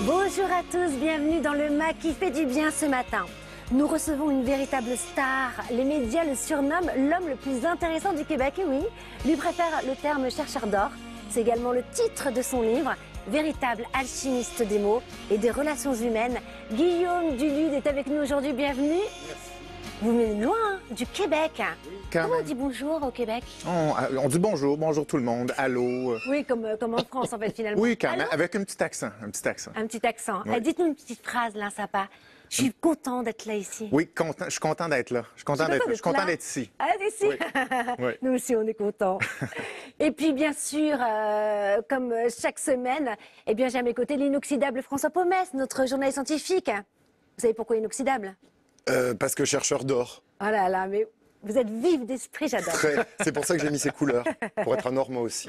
Bonjour à tous, bienvenue dans le MAC qui fait du bien ce matin. Nous recevons une véritable star. Les médias le surnomment l'homme le plus intéressant du Québec. Et oui, lui préfère le terme chercheur d'or. C'est également le titre de son livre, véritable alchimiste des mots et des relations humaines. Guillaume Dulude est avec nous aujourd'hui, bienvenue. Merci. Vous venez loin, hein, du Québec. Oui, Comment on dit bonjour au Québec? On dit bonjour, bonjour tout le monde, allô. Oui, comme en France en fait finalement. Oui, quand même, Allô? avec un petit accent, Un petit accent. Oui. Dites-nous une petite phrase là, sympa. Je suis content d'être là ici. Oui, content, je suis content d'être là. Je suis content d'être ici. Ah, ici. Oui. Oui. Nous aussi, on est contents. Et puis, bien sûr, comme chaque semaine, eh bien, j'ai à mes côtés l'inoxydable François Pomès, notre journaliste scientifique. Vous savez pourquoi inoxydable? Parce que chercheur d'or. Oh là là, mais vous êtes vif d'esprit, j'adore. C'est pour ça que j'ai mis ces couleurs, pour être un or moi aussi.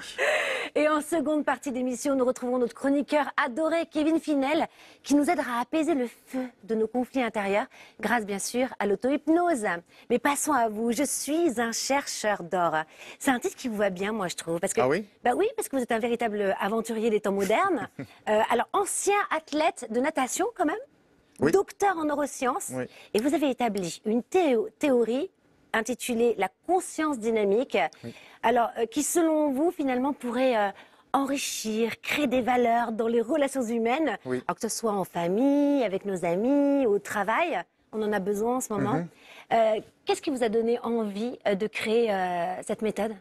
Et en seconde partie d'émission, nous retrouvons notre chroniqueur adoré, Kevin Finel, qui nous aidera à apaiser le feu de nos conflits intérieurs, grâce bien sûr à l'auto-hypnose. Mais passons à vous, je suis un chercheur d'or. C'est un titre qui vous va bien, moi, je trouve. Parce que, Ah oui? Bah oui, parce que vous êtes un véritable aventurier des temps modernes. Alors, ancien athlète de natation quand même, Oui. docteur en neurosciences, Oui. et vous avez établi une théorie intitulée La conscience dynamique, alors qui selon vous finalement pourrait enrichir, créer des valeurs dans les relations humaines, Oui. alors que ce soit en famille, avec nos amis, au travail, on en a besoin en ce moment. Qu'est-ce qui vous a donné envie de créer cette méthode?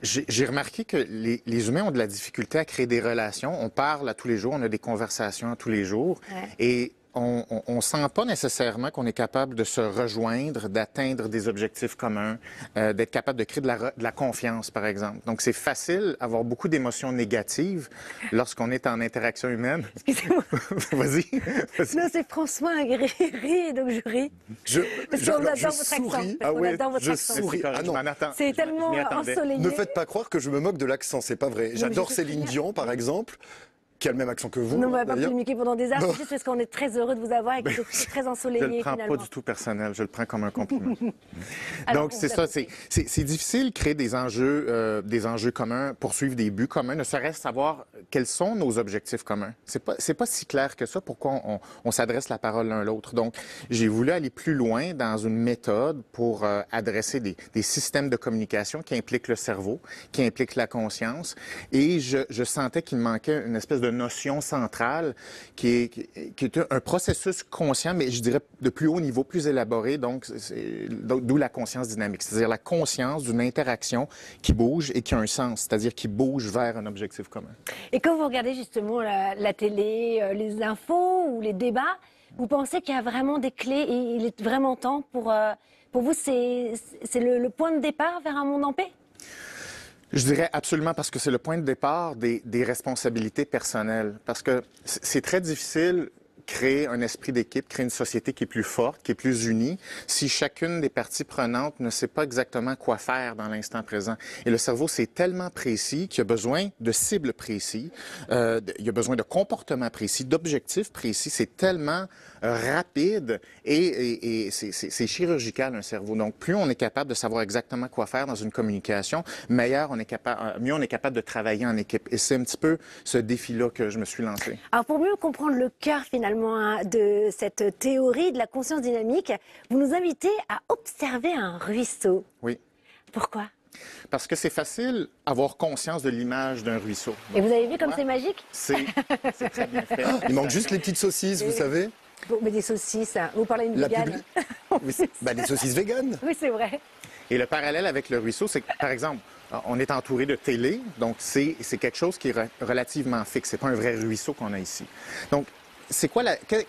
J'ai remarqué que les humains ont de la difficulté à créer des relations. On parle à tous les jours, on a des conversations à tous les jours. Ouais. Et on ne sent pas nécessairement qu'on est capable de se rejoindre, d'atteindre des objectifs communs, d'être capable de créer de la confiance, par exemple. Donc, c'est facile d'avoir beaucoup d'émotions négatives lorsqu'on est en interaction humaine. Excusez-moi. Vas-y. Non, c'est François Gris, donc je ris. Parce qu'on adore votre accent. souris. Parce qu'on adore votre je accent. souris. Ah Je non, m'en attends. C'est Je tellement m'y attendais. ensoleillé. ne faites pas croire que je me moque de l'accent, c'est pas vrai. J'adore je sais Céline très Dion, par exemple, qui a le même accent que vous. Non, on va pas d'ailleurs. polémiquer pendant des heures, Non. c'est juste parce qu'on est très heureux de vous avoir et que c'est très Je le ensoleillé prends finalement. pas du tout personnel, je le prends comme un compliment. Alors, Donc, on c'est vous a ça, compris. c'est difficile de créer des enjeux communs, poursuivre des buts communs, ne serait-ce savoir quels sont nos objectifs communs. C'est pas si clair que ça, pourquoi on s'adresse la parole l'un l'autre. Donc, j'ai voulu aller plus loin dans une méthode pour adresser des systèmes de communication qui impliquent le cerveau, qui impliquent la conscience, et je sentais qu'il manquait une espèce de notion centrale qui est un processus conscient, mais je dirais de plus haut niveau, plus élaboré, donc d'où la conscience dynamique, c'est-à-dire la conscience d'une interaction qui bouge et qui a un sens, c'est-à-dire qui bouge vers un objectif commun. Et quand vous regardez justement la télé, les infos ou les débats, vous pensez qu'il y a vraiment des clés et il est vraiment temps pour vous, c'est le point de départ vers un monde en paix? Je dirais absolument parce que c'est le point de départ des responsabilités personnelles. Parce que c'est très difficile créer un esprit d'équipe, créer une société qui est plus forte, qui est plus unie, si chacune des parties prenantes ne sait pas exactement quoi faire dans l'instant présent. Et le cerveau, c'est tellement précis qu'il y a besoin de cibles précis, il y a besoin de comportements précis, d'objectifs précis. C'est tellement rapide et c'est chirurgical, un cerveau. Donc, plus on est capable de savoir exactement quoi faire dans une communication, mieux on est capable de travailler en équipe. Et c'est un petit peu ce défi-là que je me suis lancé. Alors pour mieux comprendre le cœur finalement de cette théorie de la conscience dynamique, vous nous invitez à observer un ruisseau. Oui. Pourquoi? Parce que c'est facile d'avoir conscience de l'image d'un ruisseau. Et vous avez vu comme c'est magique? C'est très bien fait. Il manque juste les petites saucisses, vous savez. Bon, mais des saucisses, hein. Vous parlez d'une La végane. Les saucisses véganes. Oui, c'est vrai. Et le parallèle avec le ruisseau, c'est que, par exemple, on est entouré de télé, donc c'est quelque chose qui est relativement fixe. C'est pas un vrai ruisseau qu'on a ici. Donc,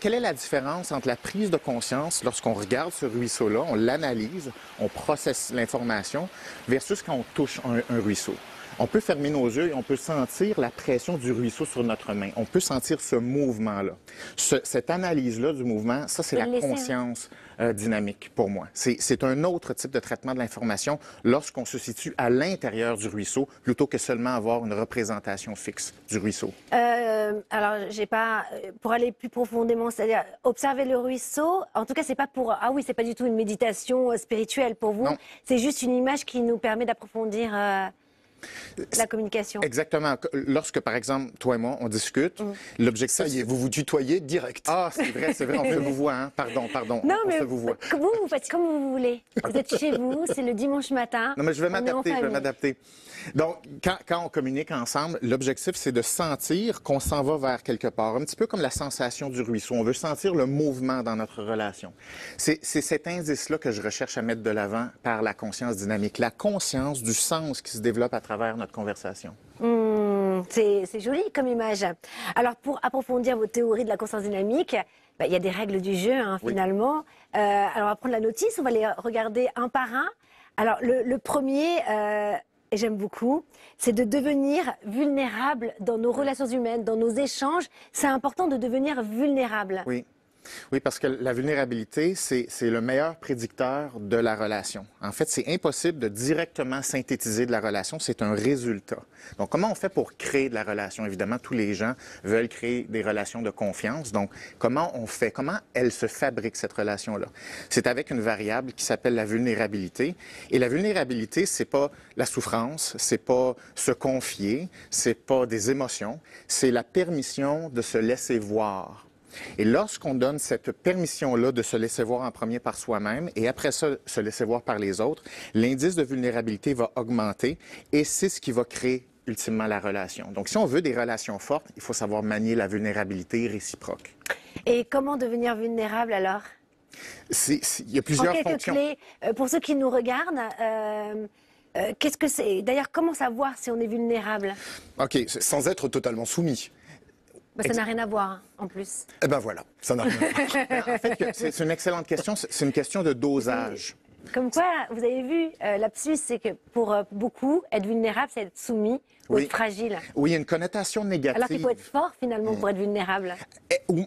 quelle est la différence entre la prise de conscience lorsqu'on regarde ce ruisseau-là, on l'analyse, on processe l'information, versus quand on touche un ruisseau? On peut fermer nos yeux et on peut sentir la pression du ruisseau sur notre main. On peut sentir ce mouvement-là. Cette analyse-là du mouvement, ça, c'est Vous la le laissez, hein? conscience dynamique pour moi. C'est un autre type de traitement de l'information lorsqu'on se situe à l'intérieur du ruisseau plutôt que seulement avoir une représentation fixe du ruisseau. Alors, j'ai pas pour aller plus profondément, c'est-à-dire observer le ruisseau. En tout cas, c'est pas pour c'est pas du tout une méditation spirituelle pour vous. Non. C'est juste une image qui nous permet d'approfondir la communication. Exactement. Lorsque, par exemple, toi et moi, on discute, l'objectif... Ça y est, vous vous tutoyez direct. Ah, c'est vrai, on se vous voit, hein? Pardon, Non, on mais se vous voit. vous faites comme vous voulez. Vous êtes chez vous, c'est le dimanche matin. Non, mais je vais on est en m'adapter, je vais famille. m'adapter. Donc, quand on communique ensemble, l'objectif, c'est de sentir qu'on s'en va vers quelque part. Un petit peu comme la sensation du ruisseau. On veut sentir le mouvement dans notre relation. C'est cet indice-là que je recherche à mettre de l'avant par la conscience dynamique. La conscience du sens qui se développe à travers notre conversation. C'est joli comme image. Alors, pour approfondir vos théories de la conscience dynamique, il y a des règles du jeu, hein, Oui. finalement. Alors, on va prendre la notice, on va les regarder un par un. Alors, le premier, et j'aime beaucoup, c'est de devenir vulnérable dans nos relations humaines, dans nos échanges. C'est important de devenir vulnérable. Oui. Oui, parce que la vulnérabilité, c'est le meilleur prédicteur de la relation. En fait, c'est impossible de directement synthétiser de la relation, c'est un résultat. Donc, comment on fait pour créer de la relation? Évidemment, tous les gens veulent créer des relations de confiance. Donc, comment on fait? Comment elle se fabrique, cette relation-là? C'est avec une variable qui s'appelle la vulnérabilité. Et la vulnérabilité, c'est pas la souffrance, c'est pas se confier, c'est pas des émotions, c'est la permission de se laisser voir. Et lorsqu'on donne cette permission-là de se laisser voir en premier par soi-même et après ça, se laisser voir par les autres, l'indice de vulnérabilité va augmenter et c'est ce qui va créer ultimement la relation. Donc, si on veut des relations fortes, il faut savoir manier la vulnérabilité réciproque. Et comment devenir vulnérable alors? Il y a plusieurs En quelques fonctions. clés, pour ceux qui nous regardent, qu'est-ce que c'est? D'ailleurs, comment savoir si on est vulnérable? OK. Sans être totalement soumis. Ça n'a rien à voir, hein, en plus. Eh ben voilà, ça n'a rien à voir. En fait, c'est une excellente question. C'est une question de dosage. Comme quoi, vous avez vu, lapsus, c'est que pour beaucoup, être vulnérable, c'est être soumis ou Oui. être fragile. Oui, il y a une connotation négative. Alors qu'il faut être fort, finalement, pour être vulnérable.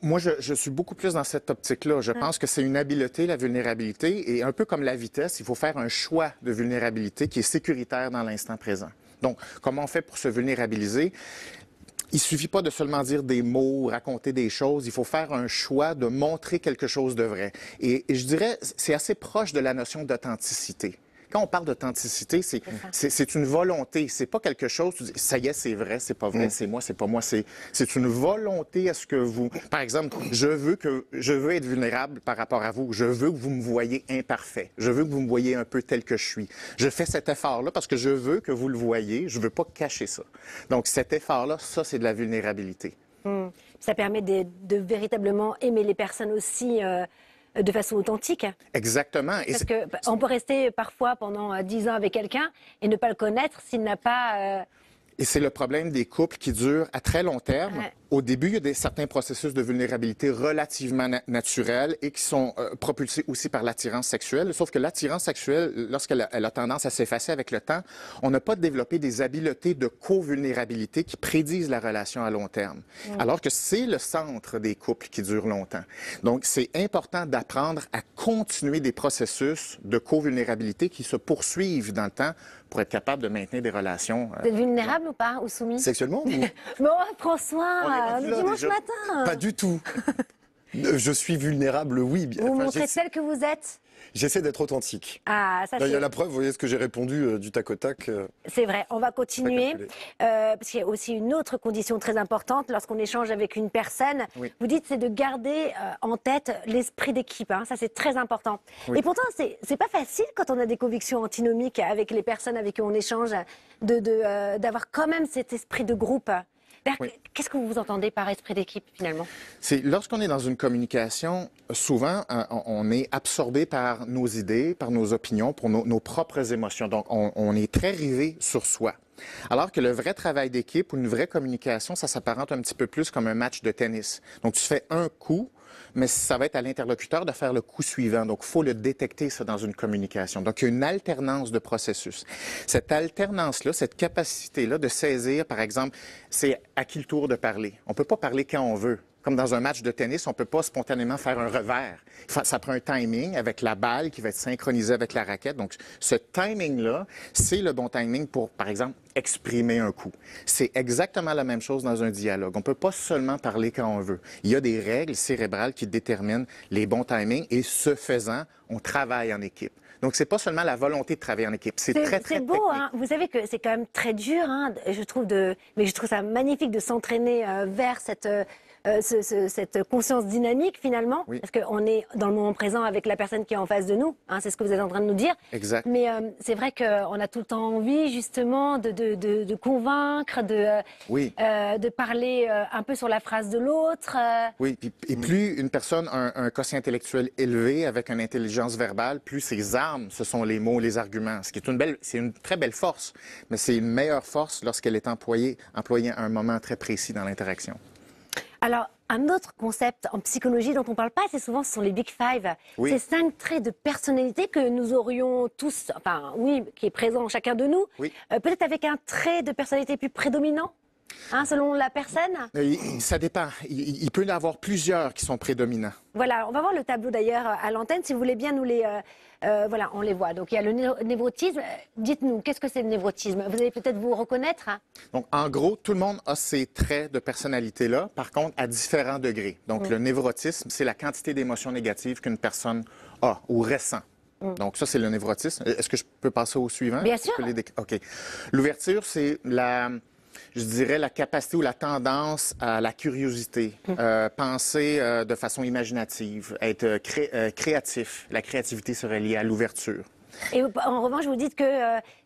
Moi, je suis beaucoup plus dans cette optique-là. Je pense que c'est une habileté, la vulnérabilité, et un peu comme la vitesse, il faut faire un choix de vulnérabilité qui est sécuritaire dans l'instant présent. Donc, comment on fait pour se vulnérabiliser? Il suffit pas de seulement dire des mots, raconter des choses. Il faut faire un choix de montrer quelque chose de vrai. Et je dirais, c'est assez proche de la notion d'authenticité. Quand on parle d'authenticité, c'est une volonté. C'est pas quelque chose, tu dis, ça y est, c'est vrai, c'est pas vrai, c'est moi, c'est pas moi. C'est une volonté à ce que vous... Par exemple, je veux être vulnérable par rapport à vous. Je veux que vous me voyez imparfait. Je veux que vous me voyez un peu tel que je suis. Je fais cet effort-là parce que je veux que vous le voyez. Je veux pas cacher ça. Donc, cet effort-là, ça, c'est de la vulnérabilité. Ça permet de véritablement aimer les personnes aussi de façon authentique. Exactement. Et Parce qu'on peut rester parfois pendant 10 ans avec quelqu'un et ne pas le connaître s'il n'a pas... Et c'est le problème des couples qui durent à très long terme. Ouais. Au début, il y a certains processus de vulnérabilité relativement naturels et qui sont propulsés aussi par l'attirance sexuelle. Sauf que l'attirance sexuelle, lorsqu'elle a tendance à s'effacer avec le temps, on n'a pas développé des habiletés de co-vulnérabilité qui prédisent la relation à long terme. Alors que c'est le centre des couples qui durent longtemps. Donc, c'est important d'apprendre à continuer des processus de co-vulnérabilité qui se poursuivent dans le temps pour être capable de maintenir des relations. Vous êtes vulnérable ou pas? Ou soumis? Sexuellement ou... Bon, François, on rendu est là, dimanche déjà. matin. Pas du tout. Je suis vulnérable, oui. Vous vous montrez tel que vous êtes? J'essaie d'être authentique. Ah, ça Là, il y a c'est... la preuve, vous voyez ce que j'ai répondu du tac au tac. C'est vrai, on va continuer, calculé. parce qu'il y a aussi une autre condition très importante lorsqu'on échange avec une personne. Oui. Vous dites, c'est de garder en tête l'esprit d'équipe. Hein, ça, c'est très important. Oui. Et pourtant, c'est pas facile quand on a des convictions antinomiques avec les personnes avec qui on échange, d'avoir quand même cet esprit de groupe. Oui. Qu'est-ce que vous entendez par esprit d'équipe, finalement? C'est lorsqu'on est dans une communication, souvent, on est absorbé par nos idées, par nos opinions, pour nos propres émotions. Donc, on est très rivé sur soi. Alors que le vrai travail d'équipe ou une vraie communication, ça s'apparente un petit peu plus comme un match de tennis. Donc, tu fais un coup, mais ça va être à l'interlocuteur de faire le coup suivant. Donc, il faut le détecter, ça, dans une communication. Donc, il y a une alternance de processus. Cette alternance-là, cette capacité-là de saisir, par exemple, c'est à qui le tour de parler. On ne peut pas parler quand on veut. Comme dans un match de tennis, on ne peut pas spontanément faire un revers. Ça prend un timing avec la balle qui va être synchronisée avec la raquette. Donc, ce timing-là, c'est le bon timing pour, par exemple, exprimer un coup. C'est exactement la même chose dans un dialogue. On ne peut pas seulement parler quand on veut. Il y a des règles cérébrales qui déterminent les bons timings et ce faisant, on travaille en équipe. Donc, c'est pas seulement la volonté de travailler en équipe. C'est très, très C'est beau, technique. hein. Vous savez que c'est quand même très dur, hein, mais je trouve ça magnifique de s'entraîner vers cette conscience dynamique finalement, Oui. parce qu'on est dans le moment présent avec la personne qui est en face de nous, hein, c'est ce que vous êtes en train de nous dire. Exact. Mais c'est vrai qu'on a tout le temps envie justement de convaincre, Oui. de parler un peu sur la phrase de l'autre. Oui, et plus une personne a un quotient intellectuel élevé avec une intelligence verbale, plus ses armes, ce sont les mots, les arguments. Ce qui est c'est une très belle force, mais c'est une meilleure force lorsqu'elle est employée à un moment très précis dans l'interaction. Alors, un autre concept en psychologie dont on ne parle pas assez souvent, ce sont les Big Five. Oui. Ces 5 traits de personnalité que nous aurions tous, enfin oui, qui est présent en chacun de nous, Oui. Peut-être avec un trait de personnalité plus prédominant, hein, selon la personne. Ça dépend. Il peut y en avoir plusieurs qui sont prédominants. Voilà, on va voir le tableau d'ailleurs à l'antenne, si vous voulez bien nous les... voilà, on les voit. Donc il y a le névrotisme. Dites-nous, qu'est-ce que c'est le névrotisme? Vous allez peut-être vous reconnaître, hein? Donc, en gros, tout le monde a ces traits de personnalité-là, par contre, à différents degrés. Donc, le névrotisme, c'est la quantité d'émotions négatives qu'une personne a ou ressent. Donc, ça, c'est le névrotisme. Est-ce que je peux passer au suivant? Bien sûr. OK. L'ouverture, c'est je dirais, la capacité ou la tendance à la curiosité, penser de façon imaginative, être créatif. La créativité serait liée à l'ouverture. Et en revanche, vous dites que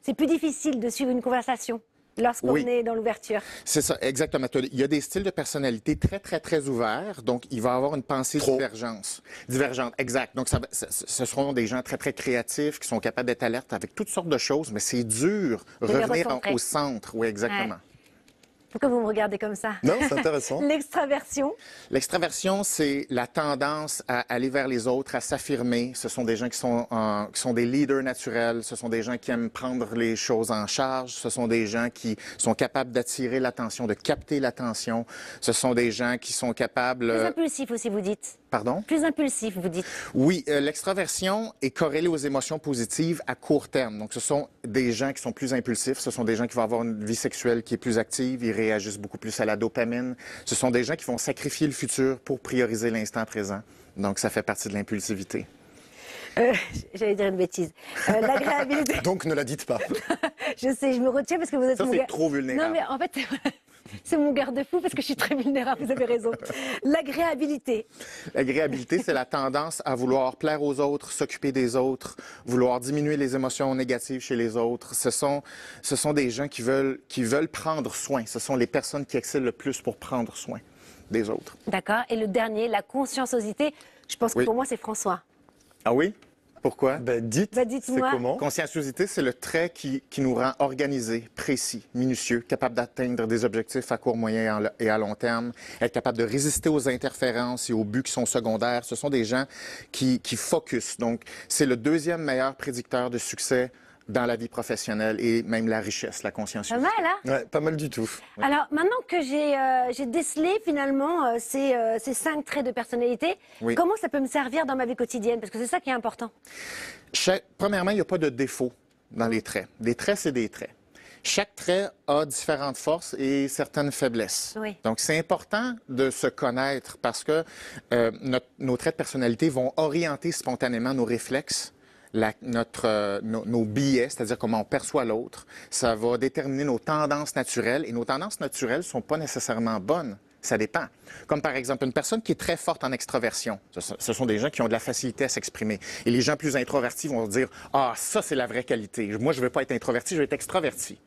c'est plus difficile de suivre une conversation lorsqu'on Oui. est dans l'ouverture. C'est ça, exactement. Il y a des styles de personnalité très, très, très ouverts, donc il va y avoir une pensée divergente, exact. Donc, ce seront des gens très, très créatifs qui sont capables d'être alertes avec toutes sortes de choses, mais c'est dur De les revenir recentrer. au centre. Oui, exactement. Ouais. Pourquoi vous me regardez comme ça? Non, c'est intéressant. L'extraversion. L'extraversion, c'est la tendance à aller vers les autres, à s'affirmer. Ce sont des gens qui sont des leaders naturels. Ce sont des gens qui aiment prendre les choses en charge. Ce sont des gens qui sont capables d'attirer l'attention, de capter l'attention. Ce sont des gens qui sont capables... Plus impulsif aussi, vous dites. Pardon? Plus impulsif, vous dites. Oui, l'extraversion est corrélée aux émotions positives à court terme. Donc, ce sont des gens qui sont plus impulsifs. Ce sont des gens qui vont avoir une vie sexuelle qui est plus active. Ils réagissent beaucoup plus à la dopamine. Ce sont des gens qui vont sacrifier le futur pour prioriser l'instant présent. Donc, ça fait partie de l'impulsivité. J'allais dire une bêtise. L'agréabilité. Donc ne la dites pas. Je sais, je me retiens parce que vous êtes Ça, mon c'est gars- trop vulnérable. Non, mais en fait, c'est mon garde-fou parce que je suis très vulnérable, vous avez raison. L'agréabilité. L'agréabilité, c'est la tendance à vouloir plaire aux autres, s'occuper des autres, vouloir diminuer les émotions négatives chez les autres. Ce sont des gens qui veulent prendre soin. Ce sont les personnes qui excellent le plus pour prendre soin des autres. D'accord. Et le dernier, la conscienciosité. Je pense que Oui. pour moi, c'est François. Ah oui? Pourquoi? Ben, Bah, c'est dites-moi. comment? Conscienciosité, c'est le trait qui nous rend organisés, précis, minutieux, capable d'atteindre des objectifs à court, moyen et à long terme, être capable de résister aux interférences et aux buts qui sont secondaires. Ce sont des gens qui focus. Donc, c'est le deuxième meilleur prédicteur de succès dans la vie professionnelle et même la richesse, la Pas conscienciosité. mal, hein? Ouais, pas mal du tout. Alors, maintenant que j'ai décelé finalement ces 5 traits de personnalité, Oui. comment ça peut me servir dans ma vie quotidienne? Parce que c'est ça qui est important. Premièrement, il n'y a pas de défaut dans les traits. Des traits, c'est des traits. Chaque trait a différentes forces et certaines faiblesses. Oui. Donc, c'est important de se connaître parce que nos traits de personnalité vont orienter spontanément nos réflexes, nos biais, c'est-à-dire comment on perçoit l'autre. Ça va déterminer nos tendances naturelles et nos tendances naturelles ne sont pas nécessairement bonnes. Ça dépend. Comme par exemple, une personne qui est très forte en extraversion. Ce sont des gens qui ont de la facilité à s'exprimer. Et les gens plus introvertis vont dire « Ah, ça, c'est la vraie qualité. Moi, je ne veux pas être introverti, je veux être extraverti. »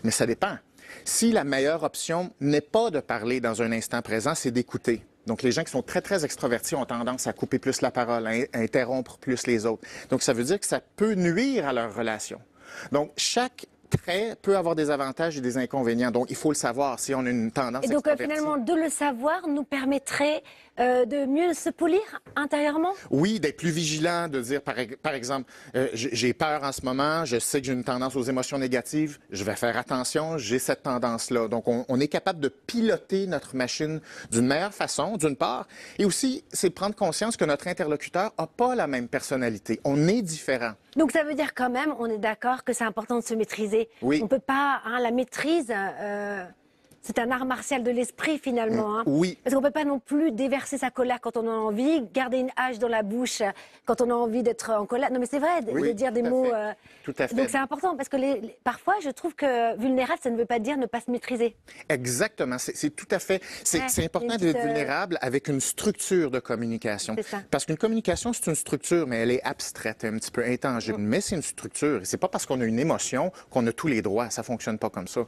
Mais ça dépend. Si la meilleure option n'est pas de parler dans un instant présent, c'est d'écouter. Donc, les gens qui sont très, très extravertis ont tendance à couper plus la parole, à interrompre plus les autres. Donc, ça veut dire que ça peut nuire à leur relation. Donc, chaque trait peut avoir des avantages et des inconvénients. Donc, il faut le savoir si on a une tendance Et donc, extravertie. finalement, de le savoir nous permettrait de mieux se polir intérieurement? Oui, d'être plus vigilant, de dire, par exemple, j'ai peur en ce moment, je sais que j'ai une tendance aux émotions négatives, je vais faire attention, j'ai cette tendance-là. Donc, on est capable de piloter notre machine d'une meilleure façon, d'une part, et aussi, c'est prendre conscience que notre interlocuteur n'a pas la même personnalité. On est différent. Donc, ça veut dire quand même, on est d'accord que c'est important de se maîtriser. Oui. On ne peut pas, hein, la maîtrise, C'est un art martial de l'esprit finalement. Hein. Oui. Parce qu'on ne peut pas non plus déverser sa colère quand on en a envie, garder une hache dans la bouche quand on a envie d'être en colère. Non mais c'est vrai de dire des mots. Tout à fait. Donc c'est important parce que parfois je trouve que vulnérable ça ne veut pas dire ne pas se maîtriser. Exactement, c'est tout à fait. C'est important d'être vulnérable avec une structure de communication. C'est ça. Parce qu'une communication, c'est une structure, mais elle est abstraite, un petit peu intangible. Mais c'est une structure. Et c'est pas parce qu'on a une émotion qu'on a tous les droits. Ça fonctionne pas comme ça.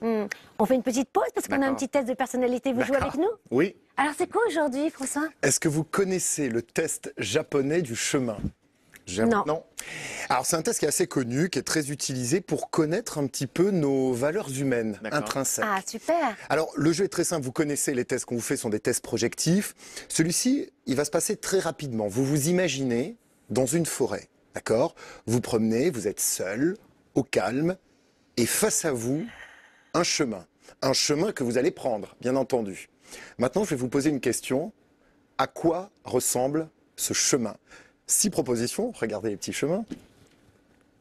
On fait une petite pause parce qu'on a un petit test de personnalité. Vous jouez avec nous? Oui. Alors c'est quoi aujourd'hui, François? Est-ce que vous connaissez le test japonais du chemin? Non. Alors c'est un test qui est assez connu, qui est très utilisé pour connaître un petit peu nos valeurs humaines intrinsèques. Ah super. Alors le jeu est très simple, vous connaissez les tests qu'on vous fait sont des tests projectifs. Celui-ci, il va se passer très rapidement. Vous vous imaginez dans une forêt, d'accord? Vous promenez, vous êtes seul, au calme, et face à vous, un chemin. Un chemin que vous allez prendre, bien entendu. Maintenant, je vais vous poser une question. À quoi ressemble ce chemin? 6 propositions, regardez les petits chemins. Vous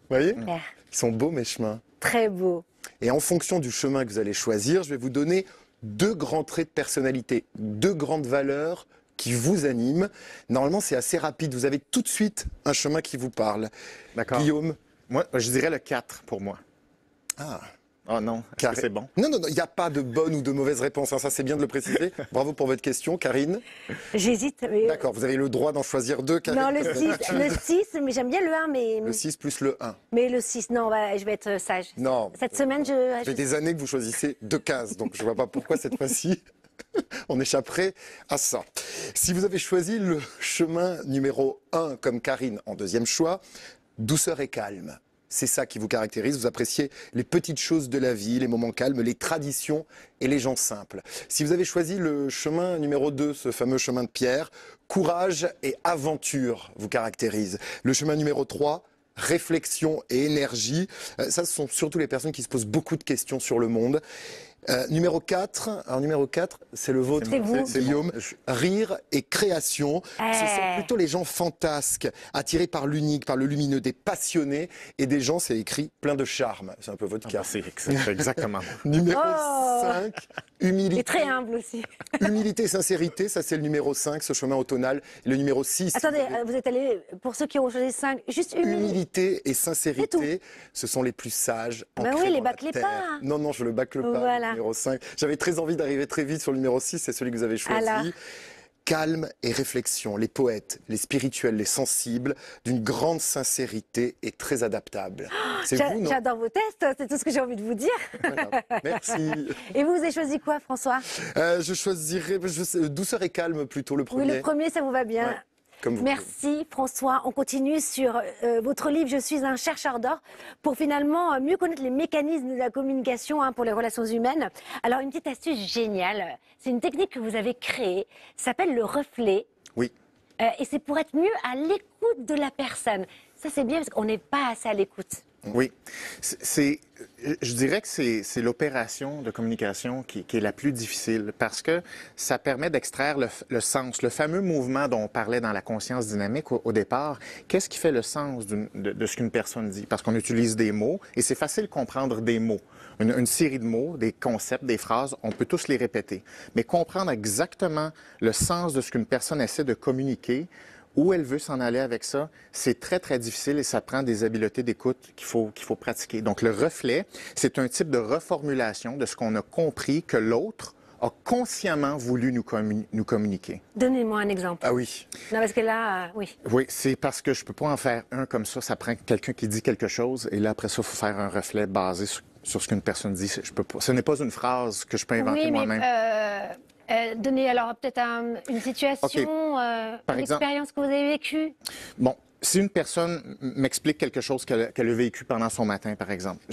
voyez? Super. Ils sont beaux mes chemins. Très beau. Et en fonction du chemin que vous allez choisir, je vais vous donner 2 grands traits de personnalité, 2 grandes valeurs qui vous animent. Normalement, c'est assez rapide. Vous avez tout de suite un chemin qui vous parle. D'accord. Guillaume? Moi, je dirais le 4 pour moi. Ah. Oh non, est-ce que c'est bon? Non, il n'y a pas de bonne ou de mauvaise réponse, hein, ça c'est bien de le préciser. Bravo pour votre question, Karine. J'hésite. Mais... D'accord, vous avez le droit d'en choisir 2, Karine. Non, le 6, mais j'aime bien le 1, mais... Le 6 plus le 1. Mais le 6, non, je vais être sage. Non. Cette semaine, Ça fait des années que vous choisissez 2 cases, donc je ne vois pas pourquoi cette fois-ci on échapperait à ça. Si vous avez choisi le chemin numéro 1 comme Karine en deuxième choix, douceur et calme. C'est ça qui vous caractérise, vous appréciez les petites choses de la vie, les moments calmes, les traditions et les gens simples. Si vous avez choisi le chemin numéro 2, ce fameux chemin de pierre, courage et aventure vous caractérisent. Le chemin numéro 3, réflexion et énergie. Ça, ce sont surtout les personnes qui se posent beaucoup de questions sur le monde. Numéro 4, c'est le vôtre, c'est Guillaume. Rire et création. Ce sont plutôt les gens fantasques, attirés par l'unique, par le lumineux, des passionnés et des gens, c'est écrit, plein de charme. C'est un peu votre cas. C'est exactement. Numéro 5, humilité. Et très humble aussi. Humilité et sincérité, ça c'est le numéro 5, ce chemin automnal. Et le numéro 6. Attendez, vous êtes allé, pour ceux qui ont choisi 5, juste humilité et sincérité, ce sont les plus sages. Ben oui, les bâclez pas. Non, je le bâcle pas. Voilà. Numéro 5. J'avais très envie d'arriver très vite sur le numéro 6, c'est celui que vous avez choisi. Alors. Calme et réflexion, les poètes, les spirituels, les sensibles, d'une grande sincérité et très adaptable. C'est vous, non? J'adore vos tests, c'est tout ce que j'ai envie de vous dire. Voilà. Merci. Et vous avez choisi quoi, François? Je choisirais douceur et calme plutôt, le premier. Oui, le premier, ça vous va bien. Ouais. Comme vous. Merci François. On continue sur votre livre Je suis un chercheur d'or pour finalement mieux connaître les mécanismes de la communication pour les relations humaines. Alors une petite astuce géniale, c'est une technique que vous avez créée, ça s'appelle le reflet. Oui. Et c'est pour être mieux à l'écoute de la personne. Ça c'est bien parce qu'on n'est pas assez à l'écoute. Oui. Je dirais que c'est l'opération de communication qui est la plus difficile parce que ça permet d'extraire le sens, le fameux mouvement dont on parlait dans la conscience dynamique au départ. Qu'est-ce qui fait le sens de ce qu'une personne dit? Parce qu'on utilise des mots et c'est facile de comprendre des mots. Une série de mots, des concepts, des phrases, on peut tous les répéter. Mais comprendre exactement le sens de ce qu'une personne essaie de communiquer, où elle veut s'en aller avec ça, c'est très, très difficile et ça prend des habiletés d'écoute qu'il faut pratiquer. Donc, le reflet, c'est un type de reformulation de ce qu'on a compris que l'autre a consciemment voulu nous communiquer. Donnez-moi un exemple. Ah oui. Non, parce que là, oui. Oui, c'est parce que je ne peux pas en faire un comme ça. Ça prend quelqu'un qui dit quelque chose et là, après ça, il faut faire un reflet basé sur ce qu'une personne dit. Je peux pas. Ce n'est pas une phrase que je peux inventer moi-même. Donnez alors peut-être une situation, une expérience que vous avez vécue. Bon, si une personne m'explique quelque chose qu'elle a vécu pendant son matin, par exemple,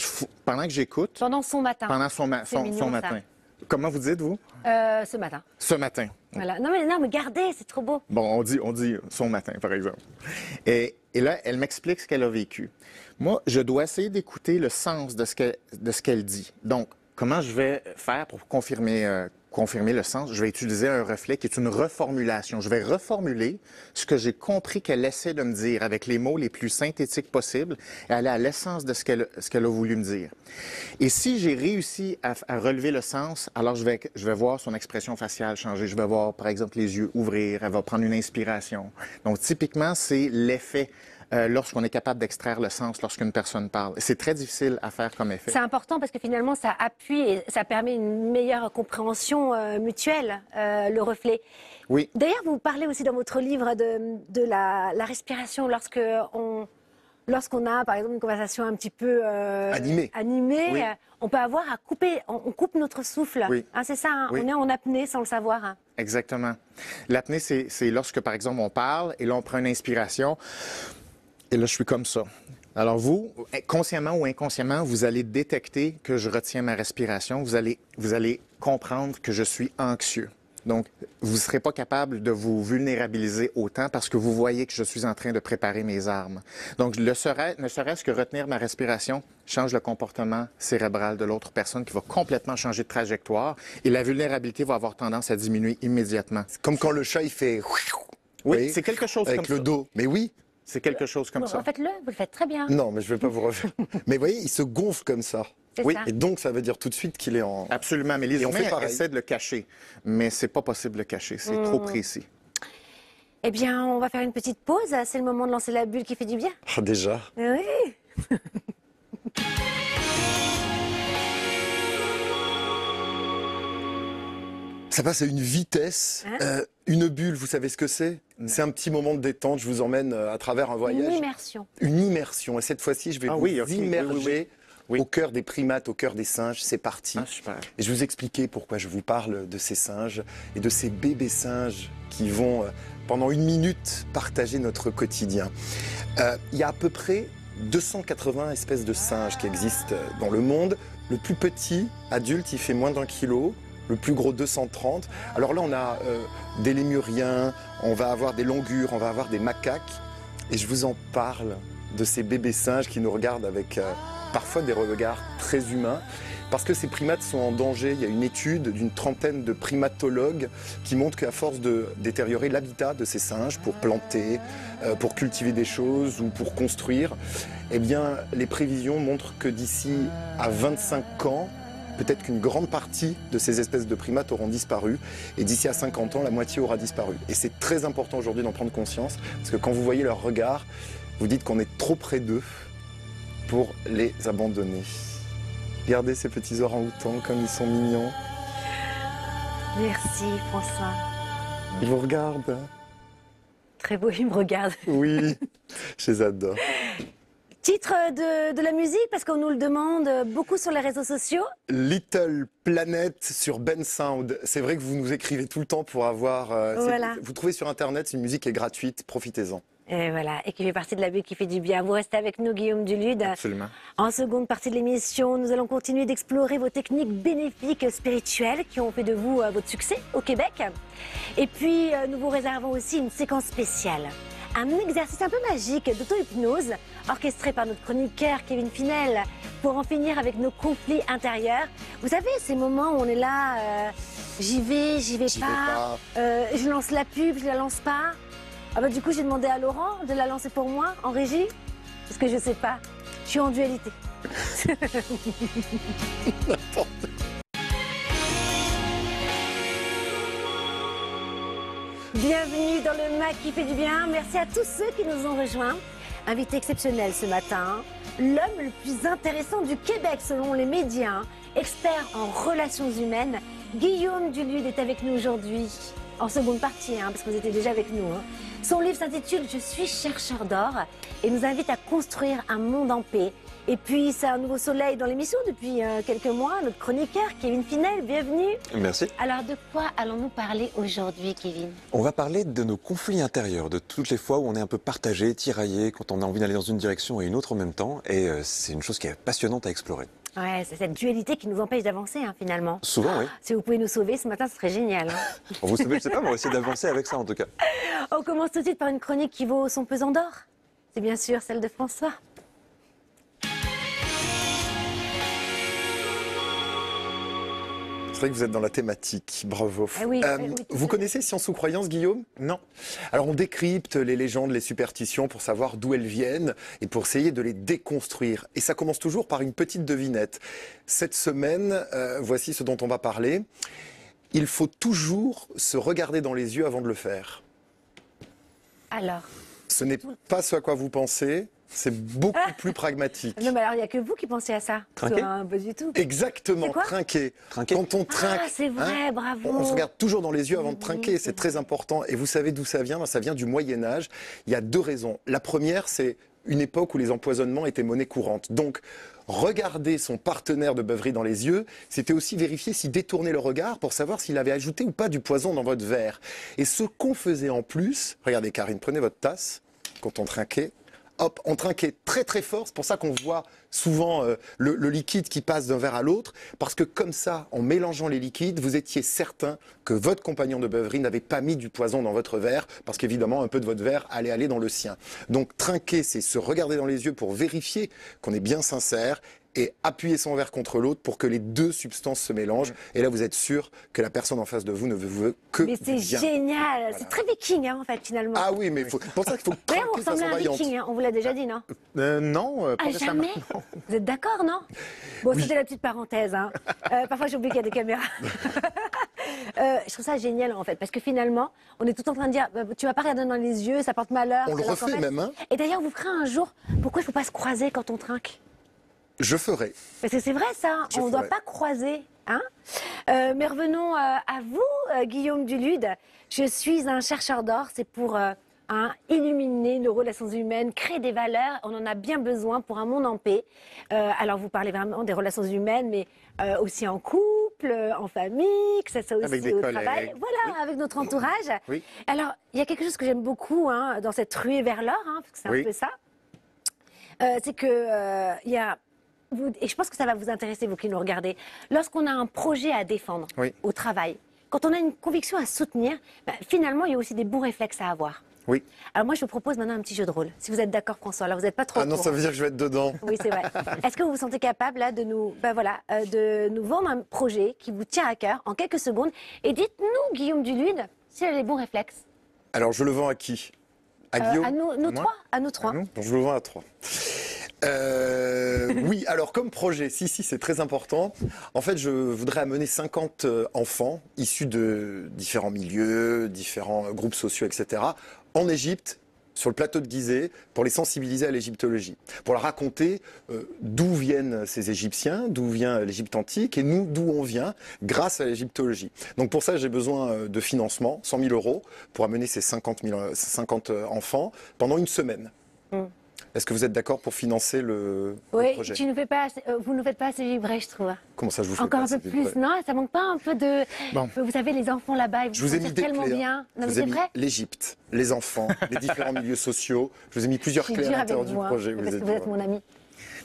pendant que j'écoute... Pendant son matin. Pendant son matin. Comment vous dites, vous? Ce matin. Ce matin. Voilà. Non, mais gardez, c'est trop beau. Bon, on dit son matin, par exemple. Et là, elle m'explique ce qu'elle a vécu. Moi, je dois essayer d'écouter le sens de ce qu'elle dit. Donc, comment je vais faire pour confirmer le sens? Je vais utiliser un reflet qui est une reformulation. Je vais reformuler ce que j'ai compris qu'elle essaie de me dire avec les mots les plus synthétiques possibles et aller à l'essence de ce qu'elle a voulu me dire. Et si j'ai réussi à relever le sens, alors je vais voir son expression faciale changer. Je vais voir, par exemple, les yeux ouvrir. Elle va prendre une inspiration. Donc, typiquement, c'est l'effet lorsqu'on est capable d'extraire le sens lorsqu'une personne parle. C'est très difficile à faire comme effet. C'est important parce que finalement, ça appuie et ça permet une meilleure compréhension mutuelle, le reflet. Oui. D'ailleurs, vous parlez aussi dans votre livre de la respiration lorsqu'on a, par exemple, une conversation un petit peu animée. Oui. On peut avoir à couper, on coupe notre souffle. Oui. Hein, c'est ça, hein, Oui. on est en apnée sans le savoir. Hein. Exactement. L'apnée, c'est lorsque, par exemple, on parle et là, on prend une inspiration. Et là, je suis comme ça. Alors vous, consciemment ou inconsciemment, vous allez détecter que je retiens ma respiration. Vous allez comprendre que je suis anxieux. Donc, vous ne serez pas capable de vous vulnérabiliser autant parce que vous voyez que je suis en train de préparer mes armes. Donc, ne serait-ce que retenir ma respiration change le comportement cérébral de l'autre personne qui va complètement changer de trajectoire et la vulnérabilité va avoir tendance à diminuer immédiatement. Comme quand le chat, il fait... Oui, c'est quelque chose comme ça. Avec le dos. Mais oui. C'est quelque chose comme ça. Refaites-le, vous le faites très bien. Non, mais je ne vais pas vous refaire. Mais vous voyez, il se gonfle comme ça. Oui. Ça. Et donc, ça veut dire tout de suite qu'il est en... Absolument, mais les Et on fait humains pareil. essaient de le cacher, mais c'est pas possible de le cacher, c'est trop précis. Eh bien, on va faire une petite pause. C'est le moment de lancer la bulle qui fait du bien. Ah, déjà. Oui. Ça passe à une vitesse. Hein Une bulle, vous savez ce que c'est? C'est un petit moment de détente. Je vous emmène à travers un voyage. Une immersion. Une immersion. Et cette fois-ci, je vais Ah vous oui, ok. immerger Oui. au cœur des primates, au cœur des singes. C'est parti. Ah, super. Et je vais vous expliquer pourquoi je vous parle de ces singes et de ces bébés singes qui vont, pendant une minute, partager notre quotidien. Il y a à peu près 280 espèces de singes qui existent dans le monde. Le plus petit, adulte, il fait moins d'1 kilo. Le plus gros, 230. Alors là, on a des lémuriens, on va avoir des langurs, on va avoir des macaques. Et je vous en parle de ces bébés singes qui nous regardent avec parfois des regards très humains. Parce que ces primates sont en danger. Il y a une étude d'une trentaine de primatologues qui montre qu'à force de détériorer l'habitat de ces singes pour planter, pour cultiver des choses ou pour construire, eh bien, les prévisions montrent que d'ici à 25 ans, peut-être qu'une grande partie de ces espèces de primates auront disparu. Et d'ici à 50 ans, la moitié aura disparu. Et c'est très important aujourd'hui d'en prendre conscience. Parce que quand vous voyez leur regard, vous dites qu'on est trop près d'eux pour les abandonner. Regardez ces petits orang-outans comme ils sont mignons. Merci, François. Ils vous regardent. Très beau, il me regarde. Oui, je les adore. Titre de la musique, parce qu'on nous le demande beaucoup sur les réseaux sociaux. Little Planet sur Ben Sound. C'est vrai que vous nous écrivez tout le temps pour avoir... Voilà. Vous trouvez sur Internet, c'est une musique qui est gratuite, profitez-en. Et voilà, et qui fait partie de la bulle qui fait du bien. Vous restez avec nous, Guillaume Dulude. Absolument. En seconde partie de l'émission, nous allons continuer d'explorer vos techniques bénéfiques spirituelles qui ont fait de vous votre succès au Québec. Et puis, nous vous réservons aussi une séquence spéciale. Un exercice un peu magique d'auto-hypnose orchestré par notre chroniqueur Kevin Finel pour en finir avec nos conflits intérieurs. Vous savez, ces moments où on est là, j'y vais pas, je lance la pub, je la lance pas. Ah bah du coup, j'ai demandé à Laurent de la lancer pour moi en régie, parce que je sais pas, je suis en dualité. Bienvenue dans le MAC qui fait du bien. Merci à tous ceux qui nous ont rejoints. Invité exceptionnel ce matin, l'homme le plus intéressant du Québec selon les médias, expert en relations humaines, Guillaume Dulude est avec nous aujourd'hui, en seconde partie, parce que vous étiez déjà avec nous. Son livre s'intitule « Je suis chercheur d'or » et nous invite à construire un monde en paix. Et puis, c'est un nouveau soleil dans l'émission depuis quelques mois. Notre chroniqueur, Kevin Finel, bienvenue. Merci. Alors, de quoi allons-nous parler aujourd'hui, Kevin? On va parler de nos conflits intérieurs, de toutes les fois où on est un peu partagé, tiraillé, quand on a envie d'aller dans une direction et une autre en même temps. Et c'est une chose qui est passionnante à explorer. Ouais, c'est cette dualité qui nous empêche d'avancer, finalement. Souvent, oui. Si vous pouvez nous sauver ce matin, ce serait génial. On vous savez, je sais pas, mais on va essayer d'avancer avec ça en tout cas. On commence tout de suite par une chronique qui vaut son pesant d'or. C'est bien sûr celle de François. vrai que vous êtes dans la thématique, bravo. Ah oui, oui, vous connaissez Science ou Croyance, Guillaume? Non. Alors on décrypte les légendes, les superstitions pour savoir d'où elles viennent et pour essayer de les déconstruire. Et ça commence toujours par une petite devinette. Cette semaine, voici ce dont on va parler. Il faut toujours se regarder dans les yeux avant de le faire. Alors. Ce n'est pas ce à quoi vous pensez, c'est beaucoup plus pragmatique. Non, mais alors, il n'y a que vous qui pensez à ça. Trinquer Pas du tout. Exactement, C'est quoi trinquer. Trinquer. Quand on trinque, Ah, c'est vrai, bravo. on se regarde toujours dans les yeux avant de trinquer, c'est très important. Et vous savez d'où ça vient? Ben, ça vient du Moyen-Âge. Il y a deux raisons. La première, c'est une époque où les empoisonnements étaient monnaie courante. Donc, regarder son partenaire de beuverie dans les yeux, c'était aussi vérifier s'il détournait le regard pour savoir s'il avait ajouté ou pas du poison dans votre verre. Et ce qu'on faisait en plus, regardez Karine, prenez votre tasse, quand on trinquait, hop, on trinquait très très fort, c'est pour ça qu'on voit souvent le liquide qui passe d'un verre à l'autre, parce que comme ça, en mélangeant les liquides, vous étiez certain que votre compagnon de beuverie n'avait pas mis du poison dans votre verre, parce qu'évidemment, un peu de votre verre allait aller dans le sien. Donc trinquer, c'est se regarder dans les yeux pour vérifier qu'on est bien sincère, et appuyer son verre contre l'autre pour que les deux substances se mélangent. Et là, vous êtes sûr que la personne en face de vous ne veut que Mais c'est du bien. génial. Voilà. C'est très viking, hein, en fait, finalement. Ah oui, mais c'est pour ça qu'il faut D'ailleurs, trinquer on de ressemble façon à un vaillante. viking, hein. On vous l'a déjà dit, non? Non, pas Ah, récemment. jamais? Vous êtes d'accord, non? Bon, c'était la petite parenthèse. Hein. Parfois, j'oublie qu'il y a des caméras. Je trouve ça génial, en fait, parce que finalement, on est tout en train de dire, tu vas pas regarder dans les yeux, ça porte malheur. On le alors qu'en refait fait- même, hein. Et d'ailleurs, vous ferez un jour, pourquoi il faut pas se croiser quand on trinque? Je ferai. Parce que c'est vrai, ça, Je on ne doit ferai. pas croiser. Hein. Mais revenons à vous, Guillaume Dulude. Je suis un chercheur d'or, c'est pour illuminer nos relations humaines, créer des valeurs. On en a bien besoin pour un monde en paix. Alors, vous parlez vraiment des relations humaines, mais aussi en couple, en famille, que ça soit aussi Avec des au collègues. travail. Voilà, avec notre entourage. Oui. Alors, il y a quelque chose que j'aime beaucoup hein, dans cette ruée vers l'or, hein, parce que c'est Oui. un peu ça. C'est que il y a et je pense que ça va vous intéresser, vous qui nous regardez. Lorsqu'on a un projet à défendre Oui. au travail, quand on a une conviction à soutenir, finalement, il y a aussi des bons réflexes à avoir. Oui. Alors moi, je vous propose maintenant un petit jeu de rôle. Si vous êtes d'accord, François, là, vous n'êtes pas trop Ah non, au ça courant. veut dire que je vais être dedans. Oui, c'est vrai. Est-ce que vous vous sentez capable là, de nous vendre un projet qui vous tient à cœur en quelques secondes? Et dites-nous, Guillaume Dulude, s'il a les bons réflexes. Alors, je le vends à qui? À Guillaume? À nous Moi trois. À nous trois. À nous. Donc, je le vends à 3. Oui, alors comme projet, si, c'est très important. En fait, je voudrais amener 50 enfants issus de différents milieux, différents groupes sociaux, etc., en Égypte, sur le plateau de Gizeh, pour les sensibiliser à l'égyptologie, pour leur raconter d'où viennent ces Égyptiens, d'où vient l'Égypte antique, et nous, d'où on vient, grâce à l'égyptologie. Donc pour ça, j'ai besoin de financement, 100 000 euros, pour amener ces 50 enfants pendant une semaine. Est-ce que vous êtes d'accord pour financer le Oui, projet? vous ne faites pas assez vibrer, je trouve. Comment ça, je vous fais Encore pas un peu assez plus, vibrer? non? Ça manque pas un peu de... Bon. Vous savez, les enfants là-bas, ils Je vous ai mis sentent des tellement clés. bien. hein. Non, Je mais vous ai c'est mis vrai. l'Égypte, les enfants, les différents milieux sociaux. Je vous ai mis plusieurs Je suis clés à dure avec l'intérieur du vous, hein, projet. parce que vous êtes mon ami.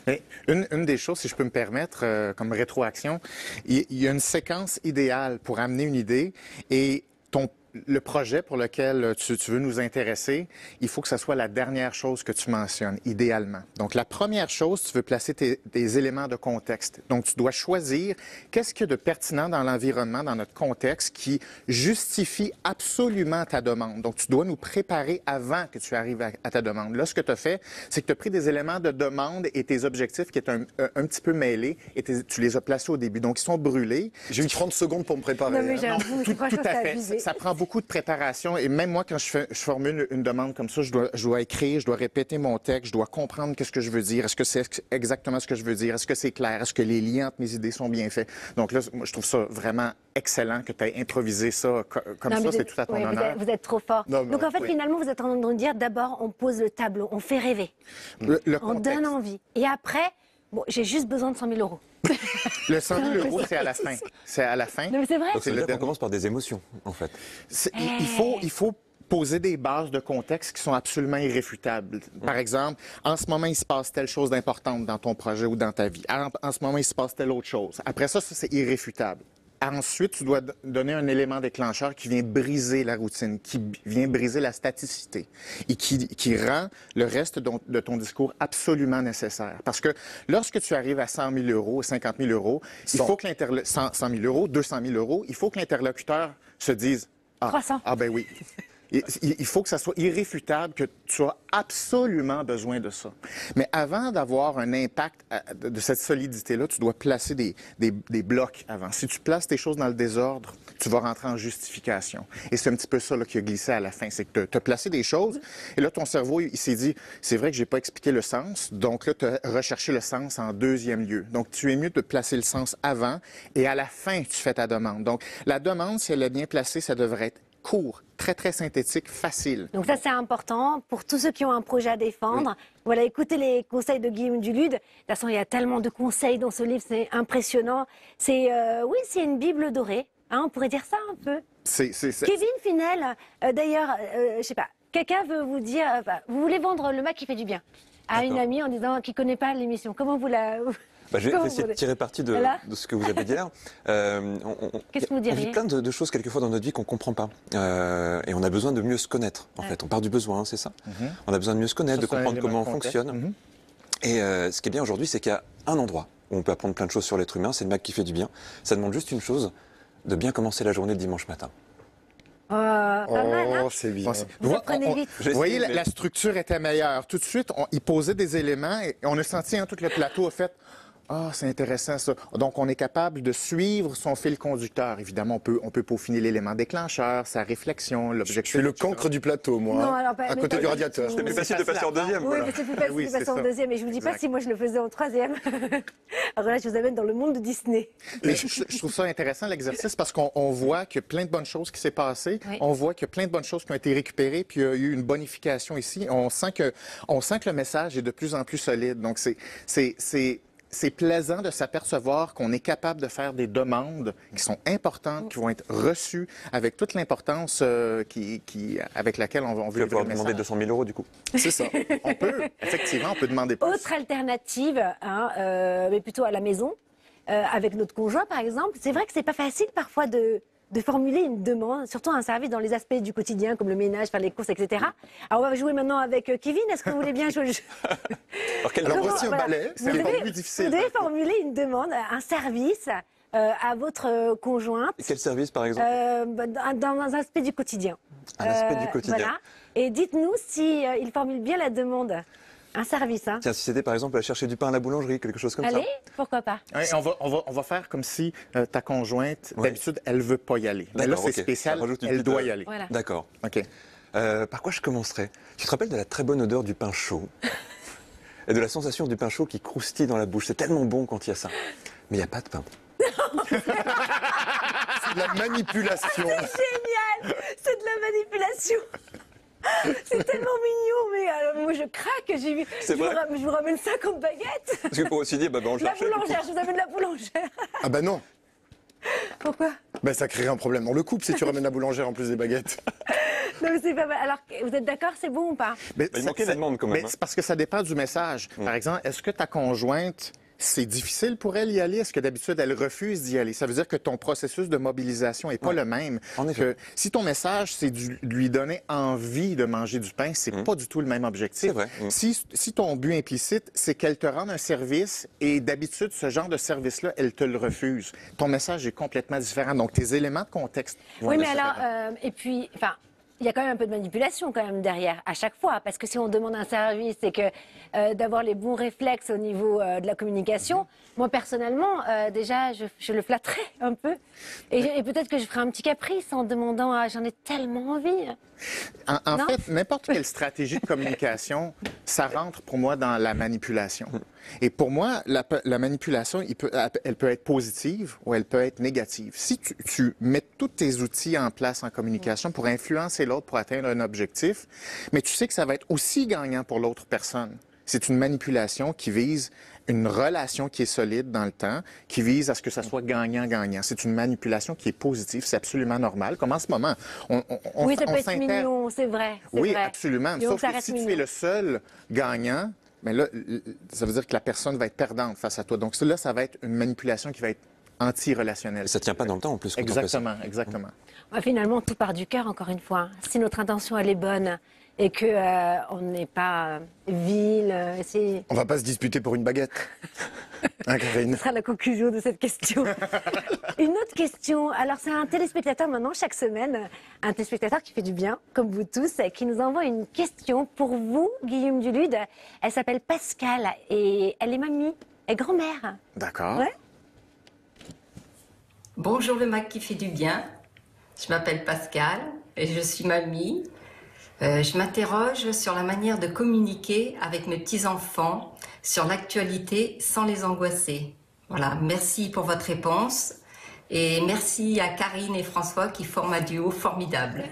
Mais une des choses, si je peux me permettre, comme rétroaction, il y a une séquence idéale pour amener une idée et le projet pour lequel tu veux nous intéresser, il faut que ce soit la dernière chose que tu mentionnes, idéalement. Donc, la première chose, tu veux placer tes éléments de contexte. Donc, tu dois choisir qu'est-ce qu'il y a de pertinent dans l'environnement, dans notre contexte, qui justifie absolument ta demande. Donc, tu dois nous préparer avant que tu arrives à ta demande. Là, ce que tu as fait, c'est que tu as pris des éléments de demande et tes objectifs qui étaient un petit peu mêlés et tu les as placés au début. Donc, ils sont brûlés. J'ai eu 30 secondes pour me préparer. Non, mais hein. j'avoue, Tout franchement, à c'est fait. abusé. Ça prend beaucoup de préparation. Et même moi, quand je formule une demande comme ça, je dois écrire, je dois répéter mon texte, je dois comprendre qu'est-ce que je veux dire. Est-ce que c'est exactement ce que je veux dire? Est-ce que c'est clair? Est-ce que les liens entre mes idées sont bien faits? Donc là, moi, je trouve ça vraiment excellent que tu aies improvisé ça comme Non, mais ça. vous C'est êtes- tout à ton oui, honneur. vous êtes trop fort. Non, mais Donc en fait, oui. finalement, vous êtes en train de dire d'abord, on pose le tableau, on fait rêver, Le on contexte. donne envie. Et après, bon, j'ai juste besoin de 100 000 euros. Le 100 000 euros, c'est à la fin. C'est à la fin. Non, mais c'est vrai. Donc ça veut le dire qu'on dernier. commence par des émotions, en fait. Il faut poser des bases de contexte qui sont absolument irréfutables. Par exemple, en ce moment, il se passe telle chose d'importante dans ton projet ou dans ta vie. En ce moment, il se passe telle autre chose. Après ça, c'est irréfutable. ensuite, tu dois donner un élément déclencheur qui vient briser la routine, qui vient briser la staticité et qui rend le reste de ton discours absolument nécessaire. Parce que lorsque tu arrives à 100 000 euros, 50 000 euros, il faut que 100 000 euros, 200 000 euros, il faut que l'interlocuteur se dise « 300. Ah ben oui ». Il faut que ça soit irréfutable, que tu as absolument besoin de ça. Mais avant d'avoir un impact de cette solidité-là, tu dois placer des blocs avant. Si tu places tes choses dans le désordre, tu vas rentrer en justification. Et c'est un petit peu ça là, qui a glissé à la fin. C'est que tu as placé des choses, et là, ton cerveau, il s'est dit, c'est vrai que j'ai pas expliqué le sens, donc là, tu as recherché le sens en deuxième lieu. Donc, tu es mieux de placer le sens avant, et à la fin, tu fais ta demande. Donc, la demande, si elle est bien placée, ça devrait être court, très, très synthétique, facile. Donc ça, c'est important pour tous ceux qui ont un projet à défendre. Oui. Voilà, écoutez les conseils de Guillaume Dulude. De toute façon, il y a tellement de conseils dans ce livre, c'est impressionnant. C'est, oui, c'est une Bible dorée, hein, on pourrait dire ça un peu. Kevin Finel, d'ailleurs, je sais pas, quelqu'un veut vous dire, vous voulez vendre le Mac qui fait du bien à une amie en disant qu'il ne connaît pas l'émission. Comment vous la... Je vais essayer de tirer parti de ce que vous avez dit là. Qu'est-ce que vous diriez ? On vit plein de choses quelquefois dans notre vie qu'on ne comprend pas. Et on a besoin de mieux se connaître, en fait. On part du besoin, c'est ça. On a besoin de mieux se connaître, de comprendre comment on fonctionne. Et ce qui est bien aujourd'hui, c'est qu'il y a un endroit où on peut apprendre plein de choses sur l'être humain, c'est le Mac qui fait du bien. Ça demande juste une chose, de bien commencer la journée le dimanche matin. C'est bien. Vous apprenez vite. Vous voyez, la structure était meilleure. Tout de suite, il posait des éléments et on a senti, tout le plateau a fait... Ah, c'est intéressant ça. Donc, on est capable de suivre son fil conducteur. Évidemment, on peut peaufiner l'élément déclencheur, sa réflexion, l'objectif. Je suis le cancre du plateau, moi, non, alors, à côté du radiateur. C'est plus facile de passer en deuxième. Oui, mais c'est plus facile de passer en deuxième. Et je ne vous dis pas si moi je le faisais en troisième. Alors là, je vous amène dans le monde de Disney. Mais je trouve ça intéressant, l'exercice, parce qu'on voit qu'il y a plein de bonnes choses qui s'est passées. Oui. On voit qu'il y a plein de bonnes choses qui ont été récupérées, puis il y a eu une bonification ici. On sent que le message est de plus en plus solide. Donc, c'est plaisant de s'apercevoir qu'on est capable de faire des demandes qui sont importantes, qui vont être reçues avec toute l'importance avec laquelle on veut le message. Demander 200 000 euros, du coup. C'est ça. Effectivement, on peut demander plus. Autre alternative, mais plutôt à la maison, avec notre conjoint, par exemple. C'est vrai que c'est pas facile parfois de formuler une demande, surtout un service dans les aspects du quotidien, comme le ménage, faire les courses, etc. Alors, on va jouer maintenant avec Kevin. Est-ce que vous voulez bien jouer le jeu? Alors, voici un balai. C'est encore plus difficile. Vous devez formuler une demande, un service à votre conjointe. Et quel service, par exemple? Dans un aspect du quotidien. Un aspect du quotidien. Voilà. Et dites-nous il formule bien la demande. Un service, hein. Tiens, si c'était par exemple à chercher du pain à la boulangerie, quelque chose comme ça. Allez, pourquoi pas. Oui, on va faire comme si ta conjointe, d'habitude, elle veut pas y aller. Mais là, c'est spécial, elle doit y aller. Voilà. D'accord. OK. Par quoi je commencerais? Tu te rappelles de la très bonne odeur du pain chaud et de la sensation du pain chaud qui croustille dans la bouche. C'est tellement bon quand il y a ça. Mais il n'y a pas de pain. C'est de la manipulation. C'est génial. C'est de la manipulation. C'est tellement mignon, mais alors, moi je craque. Je vous ramène 50 baguettes. Parce que pour aussi dire, on cherche. La boulangère, je vous amène la boulangère. Ah bah non. Pourquoi? Ça créerait un problème dans le couple si tu ramènes la boulangère en plus des baguettes. Non, mais c'est pas mal. Alors, vous êtes d'accord, c'est bon ou pas? Il manquait la demande quand même. Mais c'est parce que ça dépend du message. Par exemple, est-ce que ta conjointe... C'est difficile pour elle d'y aller? Est-ce que d'habitude, elle refuse d'y aller? Ça veut dire que ton processus de mobilisation n'est pas le même. En effet. Si ton message, c'est de lui donner envie de manger du pain, c'est pas du tout le même objectif. C'est vrai. Si ton but implicite, c'est qu'elle te rende un service et d'habitude, ce genre de service-là, elle te le refuse, ton message est complètement différent. Donc, tes éléments de contexte vont être différents. Alors, et puis, il y a quand même un peu de manipulation quand même derrière, à chaque fois. Parce que si on demande un service, c'est que d'avoir les bons réflexes au niveau de la communication. Moi, personnellement, déjà, je le flatterais un peu. Et peut-être que je ferais un petit caprice en demandant j'en ai tellement envie. En fait, n'importe quelle stratégie de communication, ça rentre pour moi dans la manipulation. Et pour moi, la manipulation, elle peut être positive ou elle peut être négative. Si tu mets tous tes outils en place en communication pour influencer l'autre pour atteindre un objectif, mais tu sais que ça va être aussi gagnant pour l'autre personne. C'est une manipulation qui vise une relation qui est solide dans le temps, qui vise à ce que ça soit gagnant-gagnant. C'est une manipulation qui est positive, c'est absolument normal. Comme en ce moment, oui, ça peut être mignon, c'est vrai. Oui, vrai. absolument. Sauf que si tu es le seul gagnant, mais là, ça veut dire que la personne va être perdante face à toi. Donc là, ça va être une manipulation qui va être anti-relationnel. Ça ne tient pas dans le temps en plus. Quand Exactement, on fait ça. exactement. Finalement, tout part du cœur, encore une fois. Si notre intention, elle est bonne et qu'on n'est pas vil, On va pas se disputer pour une baguette. Hein, Karine? Ce sera la conclusion de cette question. Une autre question. Alors, c'est un téléspectateur maintenant, chaque semaine, un téléspectateur qui fait du bien, comme vous tous, qui nous envoie une question pour vous, Guillaume Dulude. Elle s'appelle Pascal et elle est mamie et grand-mère. D'accord. Ouais. Bonjour le Mac qui fait du bien. Je m'appelle Pascal et je suis mamie. Je m'interroge sur la manière de communiquer avec mes petits-enfants sur l'actualité sans les angoisser. Voilà, merci pour votre réponse et merci à Karine et François qui forment un duo formidable.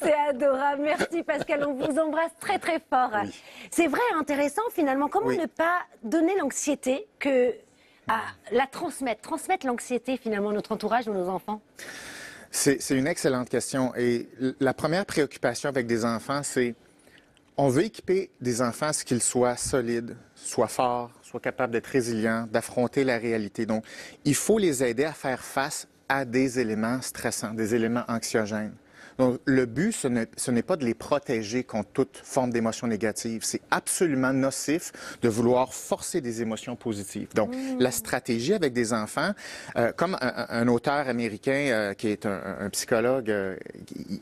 C'est adorable. Merci Pascal, on vous embrasse très très fort. Oui. C'est vrai, intéressant finalement. Comment Oui. ne pas donner l'anxiété la transmettre l'anxiété finalement à notre entourage ou nos enfants? C'est une excellente question. Et la première préoccupation avec des enfants, c'est on veut équiper des enfants à ce qu'ils soient solides, soient forts, soient capables d'être résilients, d'affronter la réalité. Donc, il faut les aider à faire face à des éléments stressants, des éléments anxiogènes. Donc, le but, ce n'est pas de les protéger contre toute forme d'émotion négative. C'est absolument nocif de vouloir forcer des émotions positives. Donc, la stratégie avec des enfants, comme un auteur américain qui est un psychologue,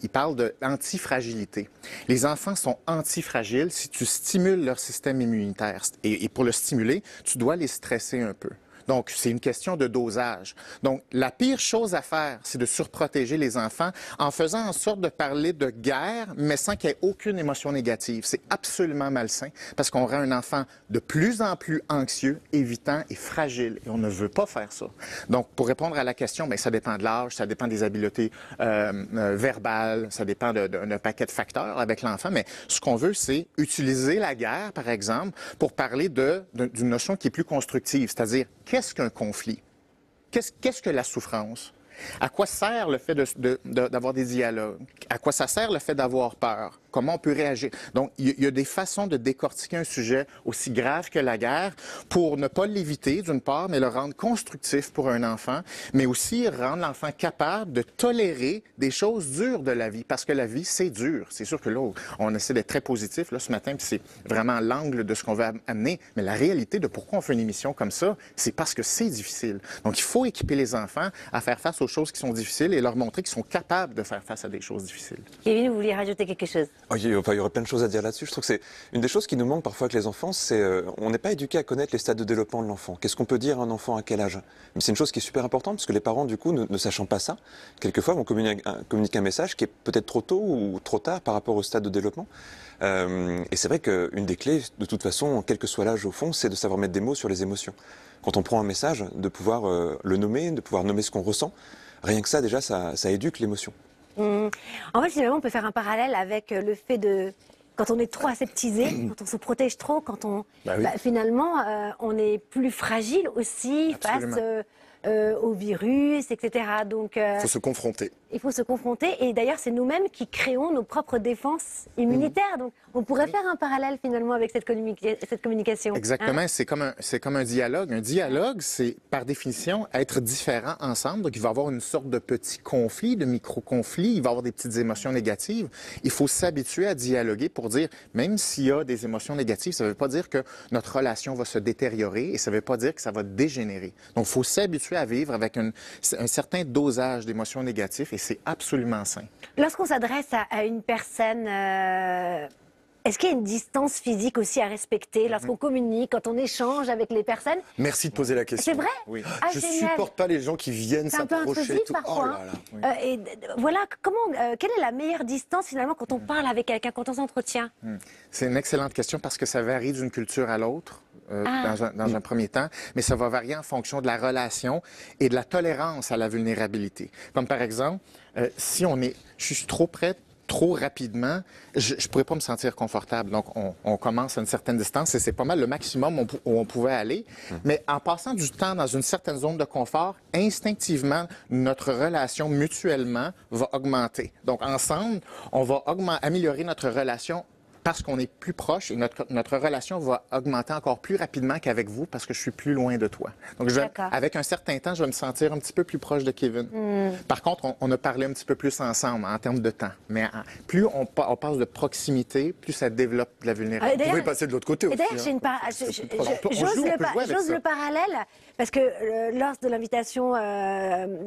il parle d'antifragilité. Les enfants sont antifragiles si tu stimules leur système immunitaire. Et pour le stimuler, tu dois les stresser un peu. Donc, c'est une question de dosage. Donc, la pire chose à faire, c'est de surprotéger les enfants en faisant en sorte de parler de guerre, mais sans qu'il y ait aucune émotion négative. C'est absolument malsain parce qu'on rend un enfant de plus en plus anxieux, évitant et fragile. Et on ne veut pas faire ça. Donc, pour répondre à la question, bien, ça dépend de l'âge, ça dépend des habiletés verbales, ça dépend d'un paquet de facteurs avec l'enfant. Mais ce qu'on veut, c'est utiliser la guerre, par exemple, pour parler d'une notion qui est plus constructive, c'est-à-dire qu'est-ce qu'un conflit? Qu'est-ce que la souffrance? À quoi sert le fait d'avoir des dialogues? À quoi ça sert le fait d'avoir peur? Comment on peut réagir? Donc, il y a des façons de décortiquer un sujet aussi grave que la guerre pour ne pas l'éviter, d'une part, mais le rendre constructif pour un enfant, mais aussi rendre l'enfant capable de tolérer des choses dures de la vie, parce que la vie, c'est dur. C'est sûr que là, on essaie d'être très positif là, ce matin, puis c'est vraiment l'angle de ce qu'on veut amener, mais la réalité de pourquoi on fait une émission comme ça, c'est parce que c'est difficile. Donc, il faut équiper les enfants à faire face aux choses qui sont difficiles et leur montrer qu'ils sont capables de faire face à des choses difficiles. Kevin, vous vouliez rajouter quelque chose? Il y aurait plein de choses à dire là-dessus. Je trouve que c'est une des choses qui nous manque parfois avec les enfants, c'est on n'est pas éduqué à connaître les stades de développement de l'enfant. Qu'est-ce qu'on peut dire à un enfant à quel âge? Mais c'est une chose qui est super importante parce que les parents, du coup, ne sachant pas ça, quelquefois vont communiquer un message qui est peut-être trop tôt ou trop tard par rapport au stade de développement. Et c'est vrai qu'une des clés, de toute façon, quel que soit l'âge au fond, c'est de savoir mettre des mots sur les émotions. Quand on prend un message, de pouvoir le nommer, de pouvoir nommer ce qu'on ressent, rien que ça, déjà, ça éduque l'émotion. En fait, finalement, on peut faire un parallèle avec le fait de... Quand on est trop aseptisé, quand on se protège trop, quand on... finalement, on est plus fragile aussi Absolument. face au virus, etc. Donc, Il faut se confronter. il faut se confronter. Et d'ailleurs, c'est nous-mêmes qui créons nos propres défenses immunitaires. Donc, on pourrait faire un parallèle finalement avec cette communication. Exactement, Hein? c'est comme un dialogue. Un dialogue, c'est par définition être différents ensemble. Donc, il va y avoir une sorte de petit conflit, de micro-conflit. Il va y avoir des petites émotions négatives. Il faut s'habituer à dialoguer pour dire, même s'il y a des émotions négatives, ça ne veut pas dire que notre relation va se détériorer et ça ne veut pas dire que ça va dégénérer. Donc, il faut s'habituer à vivre avec un certain dosage d'émotions négatives et c'est absolument sain. Lorsqu'on s'adresse à une personne... Est-ce qu'il y a une distance physique aussi à respecter lorsqu'on communique, quand on échange avec les personnes? Merci de poser la question. C'est vrai? Oui. Ah, Je génial. supporte pas les gens qui viennent C'est un peu s'approcher. intrusif tout. parfois. Oh là là. Voilà, quelle est la meilleure distance finalement quand on parle avec quelqu'un, quand on s'entretient? C'est une excellente question parce que ça varie d'une culture à l'autre. Dans un premier temps, mais ça va varier en fonction de la relation et de la tolérance à la vulnérabilité. Comme par exemple, si je suis trop près trop rapidement, je ne pourrais pas me sentir confortable. Donc, on commence à une certaine distance et c'est pas mal le maximum où on pouvait aller. Mais en passant du temps dans une certaine zone de confort, instinctivement, notre relation mutuellement va augmenter. Donc, ensemble, on va améliorer notre relation parce qu'on est plus proche et notre relation va augmenter encore plus rapidement qu'avec vous parce que je suis plus loin de toi. Donc, avec un certain temps, je vais me sentir un petit peu plus proche de Kevin. Par contre, on a parlé un petit peu plus ensemble en termes de temps. Mais plus on passe de proximité, plus ça développe de la vulnérabilité. Vous pouvez passer de l'autre côté aussi. J'ose le parallèle parce que lors de l'invitation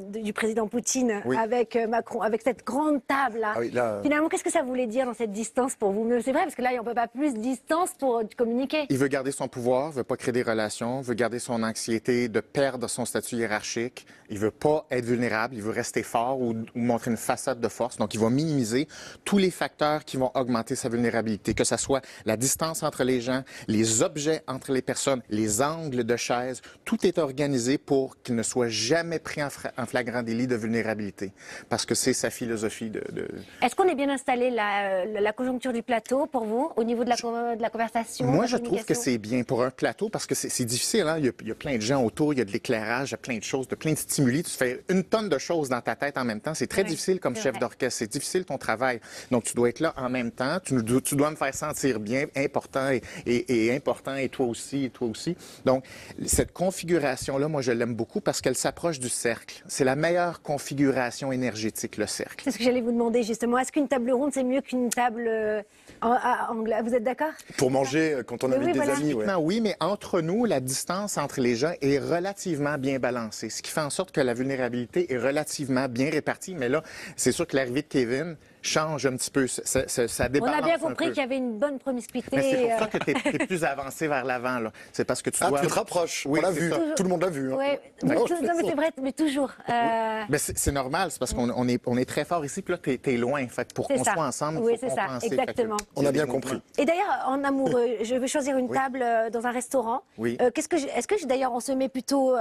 du président Poutine avec Macron, avec cette grande table-là, finalement, qu'est-ce que ça voulait dire dans cette distance pour vous? C'est vrai, parce que là, on ne peut pas plus de distance pour communiquer. Il veut garder son pouvoir, veut pas créer des relations, veut garder son anxiété de perdre son statut hiérarchique. Il veut pas être vulnérable, il veut rester fort ou montrer une façade de force. Donc, il va minimiser tous les facteurs qui vont augmenter sa vulnérabilité, que ce soit la distance entre les gens, les objets entre les personnes, les angles de chaise. Tout est organisé pour qu'il ne soit jamais pris en flagrant délit de vulnérabilité, parce que c'est sa philosophie de... Est-ce qu'on est bien installé, la conjoncture du plateau, pour vous, au niveau de la conversation? Moi, je trouve que c'est bien pour un plateau, parce que c'est difficile. Hein? Il y a plein de gens autour, il y a de l'éclairage, il y a plein de choses, plein de stimuli. Tu fais une tonne de choses dans ta tête en même temps. C'est très difficile comme chef d'orchestre. C'est difficile ton travail. Donc, tu dois être là en même temps. Tu dois me faire sentir bien, important et important, et toi aussi, et toi aussi. Donc, cette configuration-là, moi, je l'aime beaucoup parce qu'elle s'approche du cercle. C'est la meilleure configuration énergétique, le cercle. C'est ce que j'allais vous demander, justement. Est-ce qu'une table ronde, c'est mieux qu'une table anglaise? Vous êtes d'accord? Pour manger, quand on invite des amis, oui, mais entre nous, la distance entre les gens est relativement bien balancée, ce qui fait en sorte que la vulnérabilité est relativement bien répartie. Mais là, c'est sûr que l'arrivée de Kevin change un petit peu, ça débalance. On a bien compris qu'il y avait une bonne promiscuité. Mais c'est pour ça que tu es plus avancé vers l'avant, là. C'est parce que tu dois... tu te rapproches. Oui, on l'a vu. Tout le monde l'a vu. Hein. Ouais. Non, mais c'est vrai, mais toujours. Mais c'est normal, c'est parce qu'on est très fort ici, puis là, tu es loin. Fait pour qu'on soit ensemble, il faut compenser. Exactement. On a bien compris. Et d'ailleurs, en amoureux, je veux choisir une table dans un restaurant. Oui. Est-ce que d'ailleurs, on se met plutôt...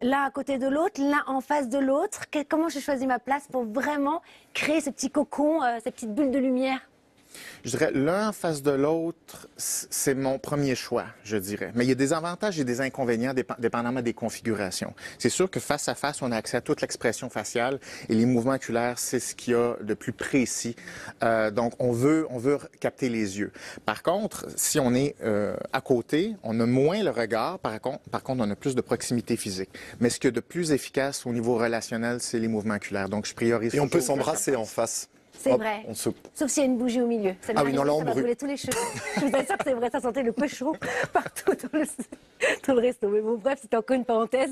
l'un à côté de l'autre, l'un en face de l'autre. Comment je choisis ma place pour vraiment créer ce petit cocon, ces petites bulles de lumière? Je dirais l'un en face de l'autre, c'est mon premier choix, je dirais. Mais il y a des avantages et des inconvénients dépendamment des configurations. C'est sûr que face à face, on a accès à toute l'expression faciale et les mouvements oculaires, c'est ce qu'il y a de plus précis. Donc, on veut capter les yeux. Par contre, si on est à côté, on a moins le regard. Par contre, on a plus de proximité physique. Mais ce qui est de plus efficace au niveau relationnel, c'est les mouvements oculaires. Donc, je priorise. Et on peut s'embrasser en face. C'est vrai. Sauf s'il y a une bougie au milieu. Ça oui, non, là, on brûle tous les cheveux. Je vous assure que c'est vrai, ça sentait le cochon partout dans le resto. Mais bon, bref, c'était encore une parenthèse.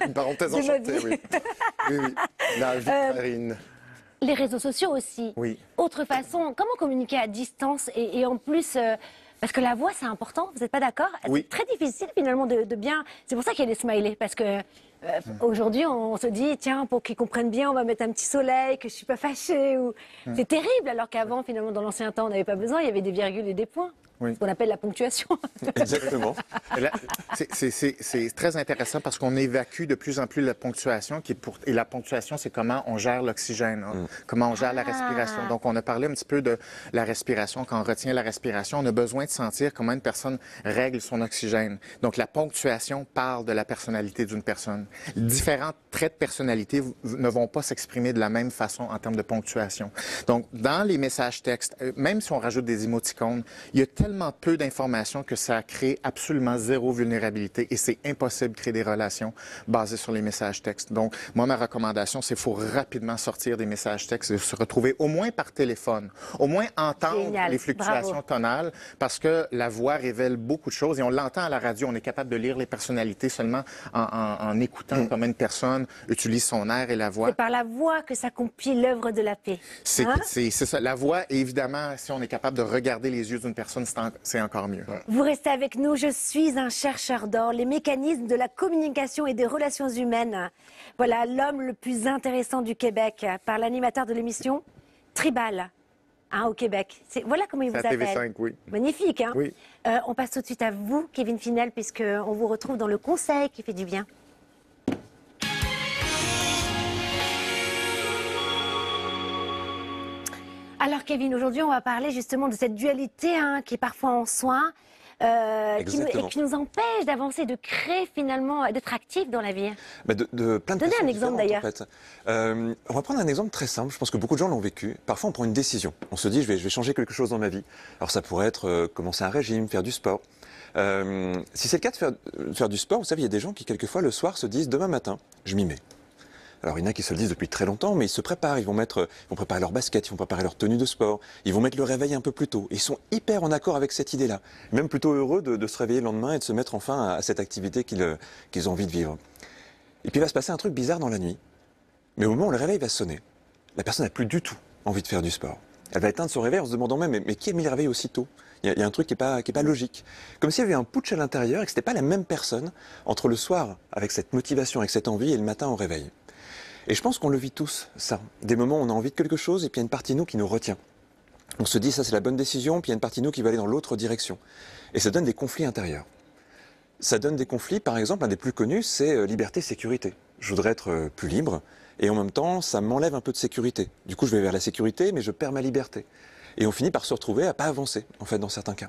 Une parenthèse enchantée, oui. Oui. La Victorine. Les réseaux sociaux aussi. Oui. Autre façon, comment communiquer à distance et en plus... parce que la voix, c'est important, vous n'êtes pas d'accord? Oui. C'est très difficile finalement de bien... C'est pour ça qu'il y a des smileys, parce que aujourd'hui, on se dit, tiens, pour qu'ils comprennent bien, on va mettre un petit soleil, que je ne suis pas fâchée. C'est terrible, alors qu'avant, finalement, dans l'ancien temps, on n'avait pas besoin, il y avait des virgules et des points. Oui. Ce qu'on appelle la ponctuation. Exactement. C'est très intéressant parce qu'on évacue de plus en plus la ponctuation. Et la ponctuation, c'est comment on gère l'oxygène, hein, comment on gère la respiration. Donc, on a parlé un petit peu de la respiration. Quand on retient la respiration, on a besoin de sentir comment une personne règle son oxygène. Donc, la ponctuation parle de la personnalité d'une personne. Différents traits de personnalité ne vont pas s'exprimer de la même façon en termes de ponctuation. Donc, dans les messages textes, même si on rajoute des émoticônes, il y a tellement peu d'informations que ça crée absolument zéro vulnérabilité et c'est impossible de créer des relations basées sur les messages textes. Donc, moi, ma recommandation, c'est qu'il faut rapidement sortir des messages textes et se retrouver au moins par téléphone, au moins entendre les fluctuations tonales parce que la voix révèle beaucoup de choses et on l'entend à la radio. On est capable de lire les personnalités seulement en écoutant comment une personne utilise son air et la voix. C'est par la voix que s'accomplit l'œuvre de la paix. C'est ça. La voix, évidemment, si on est capable de regarder les yeux d'une personne, c'est encore mieux. Vous restez avec nous. Je suis un chercheur d'or. Les mécanismes de la communication et des relations humaines. Voilà l'homme le plus intéressant du Québec par l'animateur de l'émission Tribal au Québec. Voilà comment il vous appelle. TV5, oui. Magnifique, hein? Oui. On passe tout de suite à vous, Kevin Finel, puisqu'on vous retrouve dans le conseil qui fait du bien. Alors Kevin, aujourd'hui on va parler justement de cette dualité qui est parfois en soi. qui nous empêche d'avancer, de créer finalement, d'être actif dans la vie. Bah de plein de Donnez façons un exemple d'ailleurs. En fait. On va prendre un exemple très simple, je pense que beaucoup de gens l'ont vécu. Parfois on prend une décision, on se dit je vais changer quelque chose dans ma vie. Alors ça pourrait être commencer un régime, faire du sport. Si c'est le cas de faire du sport, vous savez, il y a des gens qui quelquefois le soir se disent demain matin, je m'y mets. Alors il y en a qui se le disent depuis très longtemps, mais ils se préparent, ils vont préparer leur basket, ils vont préparer leur tenue de sport, ils vont mettre le réveil un peu plus tôt. Ils sont hyper en accord avec cette idée-là, même plutôt heureux de se réveiller le lendemain et de se mettre enfin à cette activité qu'ils ont envie de vivre. Et puis il va se passer un truc bizarre dans la nuit. Mais au moment où le réveil va sonner, la personne n'a plus du tout envie de faire du sport. Elle va éteindre son réveil en se demandant même mais qui a mis le réveil aussitôt ? Il y a un truc qui est pas logique. Comme s'il y avait un putsch à l'intérieur et que ce n'était pas la même personne entre le soir avec cette motivation, avec cette envie et le matin au réveil. Et je pense qu'on le vit tous, ça. Des moments où on a envie de quelque chose et puis il y a une partie de nous qui nous retient. On se dit ça c'est la bonne décision, puis il y a une partie de nous qui va aller dans l'autre direction. Et ça donne des conflits intérieurs. Ça donne des conflits, par exemple, un des plus connus, c'est liberté-sécurité. Je voudrais être plus libre et en même temps ça m'enlève un peu de sécurité. Du coup je vais vers la sécurité mais je perds ma liberté. Et on finit par se retrouver à pas avancer, en fait, dans certains cas.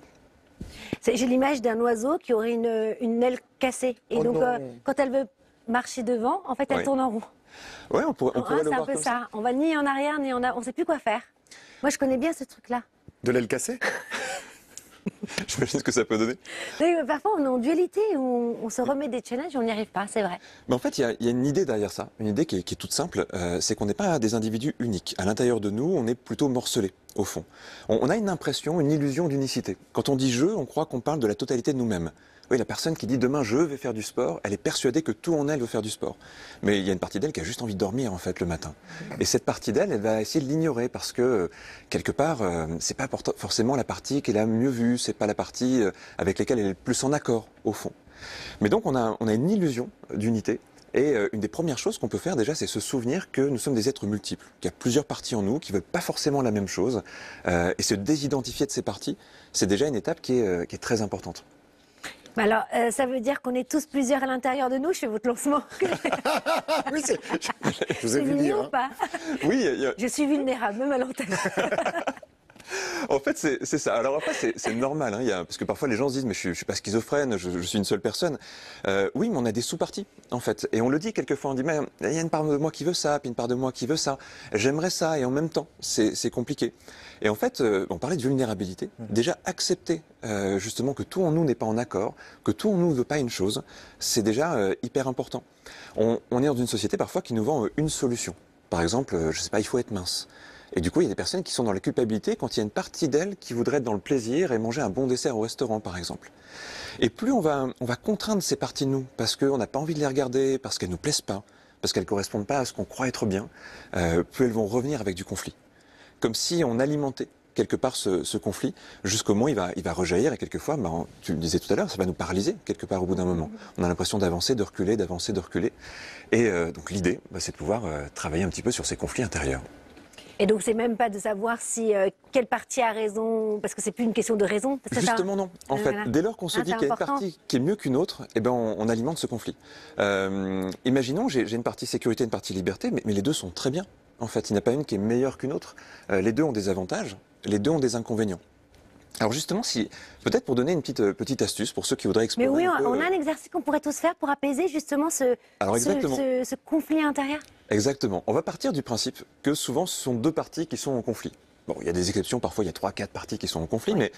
J'ai l'image d'un oiseau qui aurait une aile cassée. Et donc, quand elle veut marcher devant, en fait, elle tourne en rond. Oui, on pourrait le voir comme ça. C'est un peu ça. On va ni en arrière, ni en avant. On ne sait plus quoi faire. Moi, je connais bien ce truc-là. De l'aile cassée? J'imagine ce que ça peut donner. Parfois, on est en dualité où on se remet des challenges et on n'y arrive pas, c'est vrai. Mais en fait, il y a une idée derrière ça, une idée qui est toute simple, c'est qu'on n'est pas des individus uniques. À l'intérieur de nous, on est plutôt morcelés, au fond. On a une impression, une illusion d'unicité. Quand on dit « je », on croit qu'on parle de la totalité de nous-mêmes. Oui, la personne qui dit demain je vais faire du sport, elle est persuadée que tout en elle veut faire du sport. Mais il y a une partie d'elle qui a juste envie de dormir en fait le matin. Et cette partie d'elle, elle va essayer de l'ignorer parce que quelque part, c'est pas forcément la partie qu'elle a mieux vue, c'est pas la partie avec laquelle elle est le plus en accord au fond. Mais donc on a une illusion d'unité. Et une des premières choses qu'on peut faire déjà, c'est se souvenir que nous sommes des êtres multiples, qu'il y a plusieurs parties en nous qui ne veulent pas forcément la même chose. Et se désidentifier de ces parties, c'est déjà une étape qui est très importante. Alors, ça veut dire qu'on est tous plusieurs à l'intérieur de nous. Je fais votre lancement. Oui, je vous ai vu lire. Ou pas Oui, je suis vulnérable, même à l'antenne. En fait, c'est ça. Alors après, c'est normal, hein, parce que parfois les gens se disent mais je suis pas schizophrène, je suis une seule personne. Oui, mais on a des sous-parties, en fait. Et on le dit quelquefois, on dit mais il y a une part de moi qui veut ça, puis une part de moi qui veut ça. J'aimerais ça, et en même temps, c'est compliqué. Et en fait, on parlait de vulnérabilité. Déjà, accepter justement que tout en nous n'est pas en accord, que tout en nous ne veut pas une chose, c'est déjà hyper important. On est dans une société parfois qui nous vend une solution. Par exemple, je sais pas, il faut être mince. Et du coup, il y a des personnes qui sont dans la culpabilité quand il y a une partie d'elles qui voudrait être dans le plaisir et manger un bon dessert au restaurant, par exemple. Et plus on va contraindre ces parties de nous, parce qu'on n'a pas envie de les regarder, parce qu'elles ne nous plaisent pas, parce qu'elles ne correspondent pas à ce qu'on croit être bien, plus elles vont revenir avec du conflit. Comme si on alimentait quelque part ce conflit, jusqu'au moment où il va rejaillir, et quelquefois, tu le disais tout à l'heure, ça va nous paralyser quelque part au bout d'un moment. On a l'impression d'avancer, de reculer, d'avancer, de reculer. Et donc l'idée, c'est de pouvoir travailler un petit peu sur ces conflits intérieurs. Et donc, c'est même pas de savoir si quelle partie a raison, parce que c'est plus une question de raison. Justement, non. En fait, dès lors qu'on se dit qu'il y a une partie qui est mieux qu'une autre, eh ben, on alimente ce conflit. Imaginons, j'ai une partie sécurité, une partie liberté, mais les deux sont très bien. En fait, il n'y en a pas une qui est meilleure qu'une autre. Les deux ont des avantages, les deux ont des inconvénients. Alors justement, peut-être pour donner une petite astuce pour ceux qui voudraient explorer. Mais oui, on a un exercice qu'on pourrait tous faire pour apaiser justement ce conflit intérieur. Exactement. On va partir du principe que souvent ce sont deux parties qui sont en conflit. Bon, il y a des exceptions, parfois il y a 3-4 parties qui sont en conflit, mais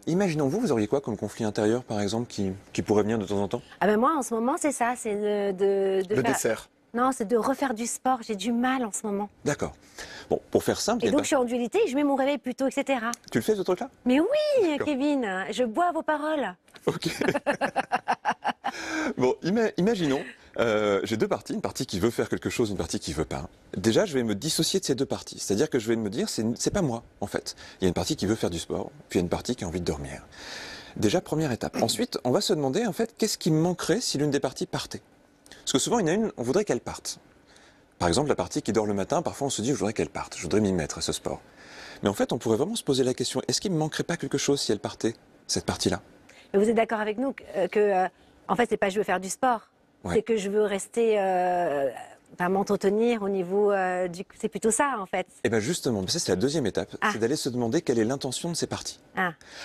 imaginons vous auriez quoi comme conflit intérieur par exemple qui pourrait venir de temps en temps? Ah ben moi en ce moment c'est ça, c'est le dessert. Non, c'est de refaire du sport. J'ai du mal en ce moment. D'accord. Bon, pour faire simple... Et donc, je suis en dualité, je mets mon réveil plus tôt, etc. Tu le fais, ce truc-là? Mais oui, Kevin, je bois vos paroles. Ok. Bon, imaginons, j'ai deux parties, une partie qui veut faire quelque chose, une partie qui veut pas. Déjà, je vais me dissocier de ces deux parties. C'est-à-dire que je vais me dire, c'est pas moi, en fait. Il y a une partie qui veut faire du sport, puis il y a une partie qui a envie de dormir. Déjà, première étape. Ensuite, on va se demander, en fait, qu'est-ce qui me manquerait si l'une des parties partait? Parce que souvent, il y en a une, on voudrait qu'elle parte. Par exemple, la partie qui dort le matin, parfois on se dit, je voudrais qu'elle parte, je voudrais m'y mettre à ce sport. Mais en fait, on pourrait vraiment se poser la question, est-ce qu'il ne me manquerait pas quelque chose si elle partait, cette partie-là? Mais vous êtes d'accord avec nous que en fait, c'est pas je veux faire du sport, c'est que je veux rester m'entretenir au niveau c'est plutôt ça, en fait. Et bien justement, ça c'est la deuxième étape, c'est d'aller se demander quelle est l'intention de ces parties.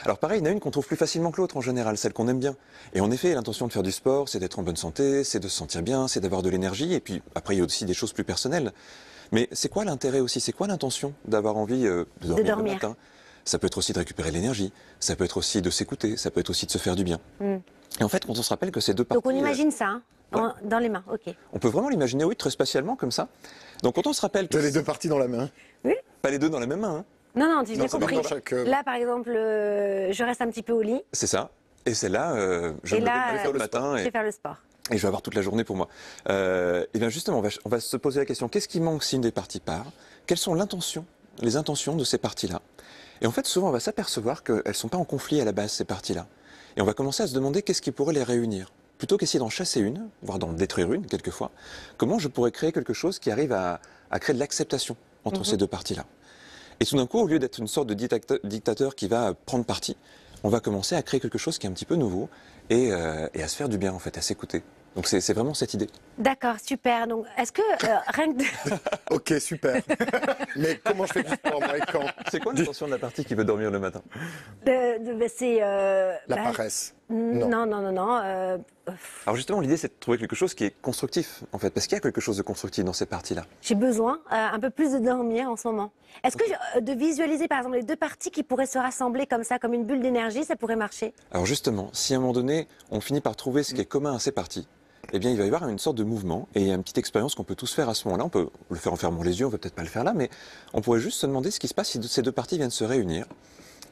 Alors pareil, il y en a une qu'on trouve plus facilement que l'autre en général, celle qu'on aime bien. Et en effet, l'intention de faire du sport, c'est d'être en bonne santé, c'est de se sentir bien, c'est d'avoir de l'énergie. Et puis après, il y a aussi des choses plus personnelles. Mais c'est quoi l'intérêt aussi? C'est quoi l'intention d'avoir envie de dormir le matin? Ça peut être aussi de récupérer l'énergie, ça peut être aussi de s'écouter, ça peut être aussi de se faire du bien. Et en fait, quand on se rappelle que ces deux parties... Donc on imagine ça, dans les mains, ok. On peut vraiment l'imaginer, oui, très spatialement, comme ça. Donc quand on se rappelle que... Les deux parties dans la main. Oui. Pas les deux dans la même main, hein. Non, tu as compris. Chaque... Là, par exemple, je reste un petit peu au lit. C'est ça. Et celle-là, je vais faire le matin. Je vais faire le sport. Et je vais avoir toute la journée pour moi. Et bien justement, on va se poser la question, qu'est-ce qui manque si une des parties part? Quelles sont les intentions de ces parties-là? Et en fait, souvent, on va s'apercevoir qu'elles ne sont pas en conflit à la base, ces parties-là. Et on va commencer à se demander qu'est-ce qui pourrait les réunir. Plutôt qu'essayer d'en chasser une, voire d'en détruire une, quelquefois, comment je pourrais créer quelque chose qui arrive à créer de l'acceptation entre ces deux parties-là. Et tout d'un coup, au lieu d'être une sorte de dictateur qui va prendre parti, on va commencer à créer quelque chose qui est un petit peu nouveau et à se faire du bien, en fait, à s'écouter. Donc c'est vraiment cette idée. D'accord, super. Donc est-ce que rien que... Ok, super. Mais comment je fais du sport, moi, et quand? C'est quoi l'intention de la partie qui veut dormir le matin? C'est... La paresse. Non. Alors justement, l'idée, c'est de trouver quelque chose qui est constructif, en fait, parce qu'il y a quelque chose de constructif dans ces parties-là. J'ai besoin un peu plus de dormir en ce moment. Est-ce que de visualiser, par exemple, les deux parties qui pourraient se rassembler comme ça, comme une bulle d'énergie, ça pourrait marcher? Alors justement, si à un moment donné, on finit par trouver ce qui est commun à ces parties, eh bien, il va y avoir une sorte de mouvement et une petite expérience qu'on peut tous faire à ce moment-là. On peut le faire en fermant les yeux, on ne va peut-être pas le faire là, mais on pourrait juste se demander ce qui se passe si ces deux parties viennent se réunir.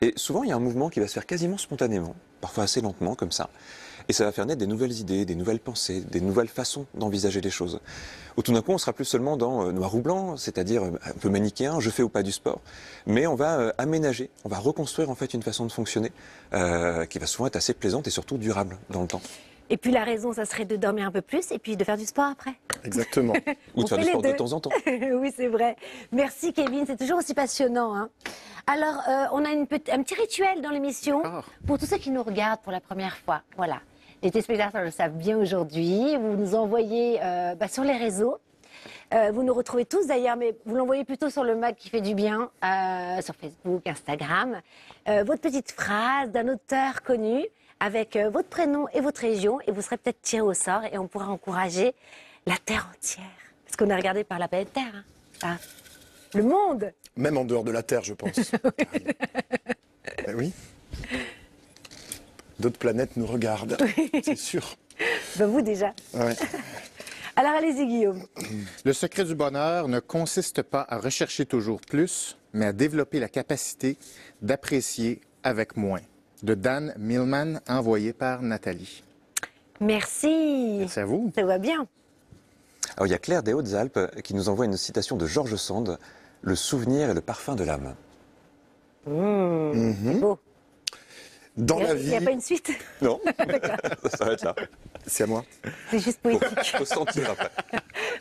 Et souvent, il y a un mouvement qui va se faire quasiment spontanément, parfois assez lentement comme ça. Et ça va faire naître des nouvelles idées, des nouvelles pensées, des nouvelles façons d'envisager les choses. Où tout d'un coup, on sera plus seulement dans noir ou blanc, c'est-à-dire un peu manichéen, je fais ou pas du sport. Mais on va aménager, on va reconstruire en fait une façon de fonctionner qui va souvent être assez plaisante et surtout durable dans le temps. Et puis la raison, ça serait de dormir un peu plus et puis de faire du sport après. Exactement. Ou de faire du sport de temps en temps. Oui, c'est vrai. Merci Kevin, c'est toujours aussi passionnant. Hein. Alors, on a un petit rituel dans l'émission pour tous ceux qui nous regardent pour la première fois. Voilà. Les téléspectateurs le savent bien aujourd'hui. Vous nous envoyez sur les réseaux. Vous nous retrouvez tous d'ailleurs, mais vous l'envoyez plutôt sur le Mag qui fait du bien, sur Facebook, Instagram. Votre petite phrase d'un auteur connu avec votre prénom et votre région, et vous serez peut-être tiré au sort et on pourra encourager la Terre entière. Parce qu'on est regardé par la planète Terre, hein. Le monde. Même en dehors de la Terre, je pense. Oui. D'autres planètes nous regardent, c'est sûr. Vous déjà. Ouais. Alors allez-y Guillaume. Le secret du bonheur ne consiste pas à rechercher toujours plus, mais à développer la capacité d'apprécier avec moins. De Dan Millman, envoyé par Nathalie. Merci. Merci à vous. Ça va bien. Alors il y a Claire des Hautes-Alpes qui nous envoie une citation de Georges Sand, « Le souvenir est le parfum de l'âme ». C'est beau. Dans la vie... Il n'y a pas une suite? Non, ça s'arrête là. C'est à moi. C'est juste poétique. Faut sentir après.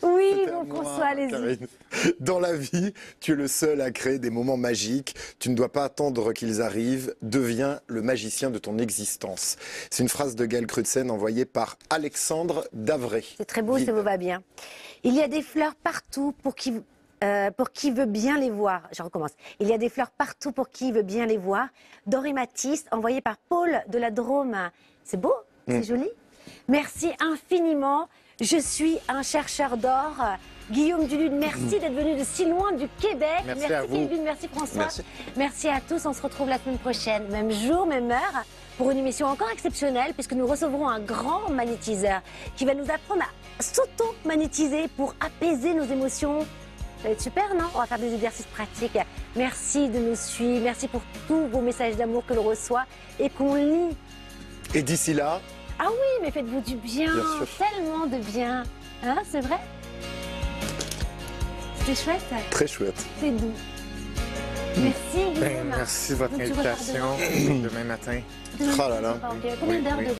Oui, mon François, allez-y. Karine. Dans la vie, tu es le seul à créer des moments magiques. Tu ne dois pas attendre qu'ils arrivent. Deviens le magicien de ton existence. C'est une phrase de Gaël Crutzen envoyée par Alexandre Davray. C'est très beau, ça vous va bien. Il y a des fleurs partout pour qui veut bien les voir. Je recommence. Il y a des fleurs partout pour qui veut bien les voir. Doré Matisse, envoyé par Paul de la Drôme. C'est beau? C'est joli? Merci infiniment. Je suis un chercheur d'or. Guillaume Duluth, merci d'être venu de si loin du Québec. Merci à vous. Kevin, merci François. Merci. Merci à tous. On se retrouve la semaine prochaine, même jour, même heure, pour une émission encore exceptionnelle, puisque nous recevrons un grand magnétiseur qui va nous apprendre à s'auto-magnétiser pour apaiser nos émotions. Ça va être super, non? On va faire des exercices pratiques. Merci de nous suivre. Merci pour tous vos messages d'amour que l'on reçoit et qu'on lit. Et d'ici là... Ah oui, mais faites-vous du bien. Bien sûr. Tellement de bien. Hein, c'est vrai? C'est chouette. Très chouette. C'est doux. Merci, Guillaume. Merci de votre Donc, tu repars invitation. Demain matin. demain. Oh là là. Combien d'heures de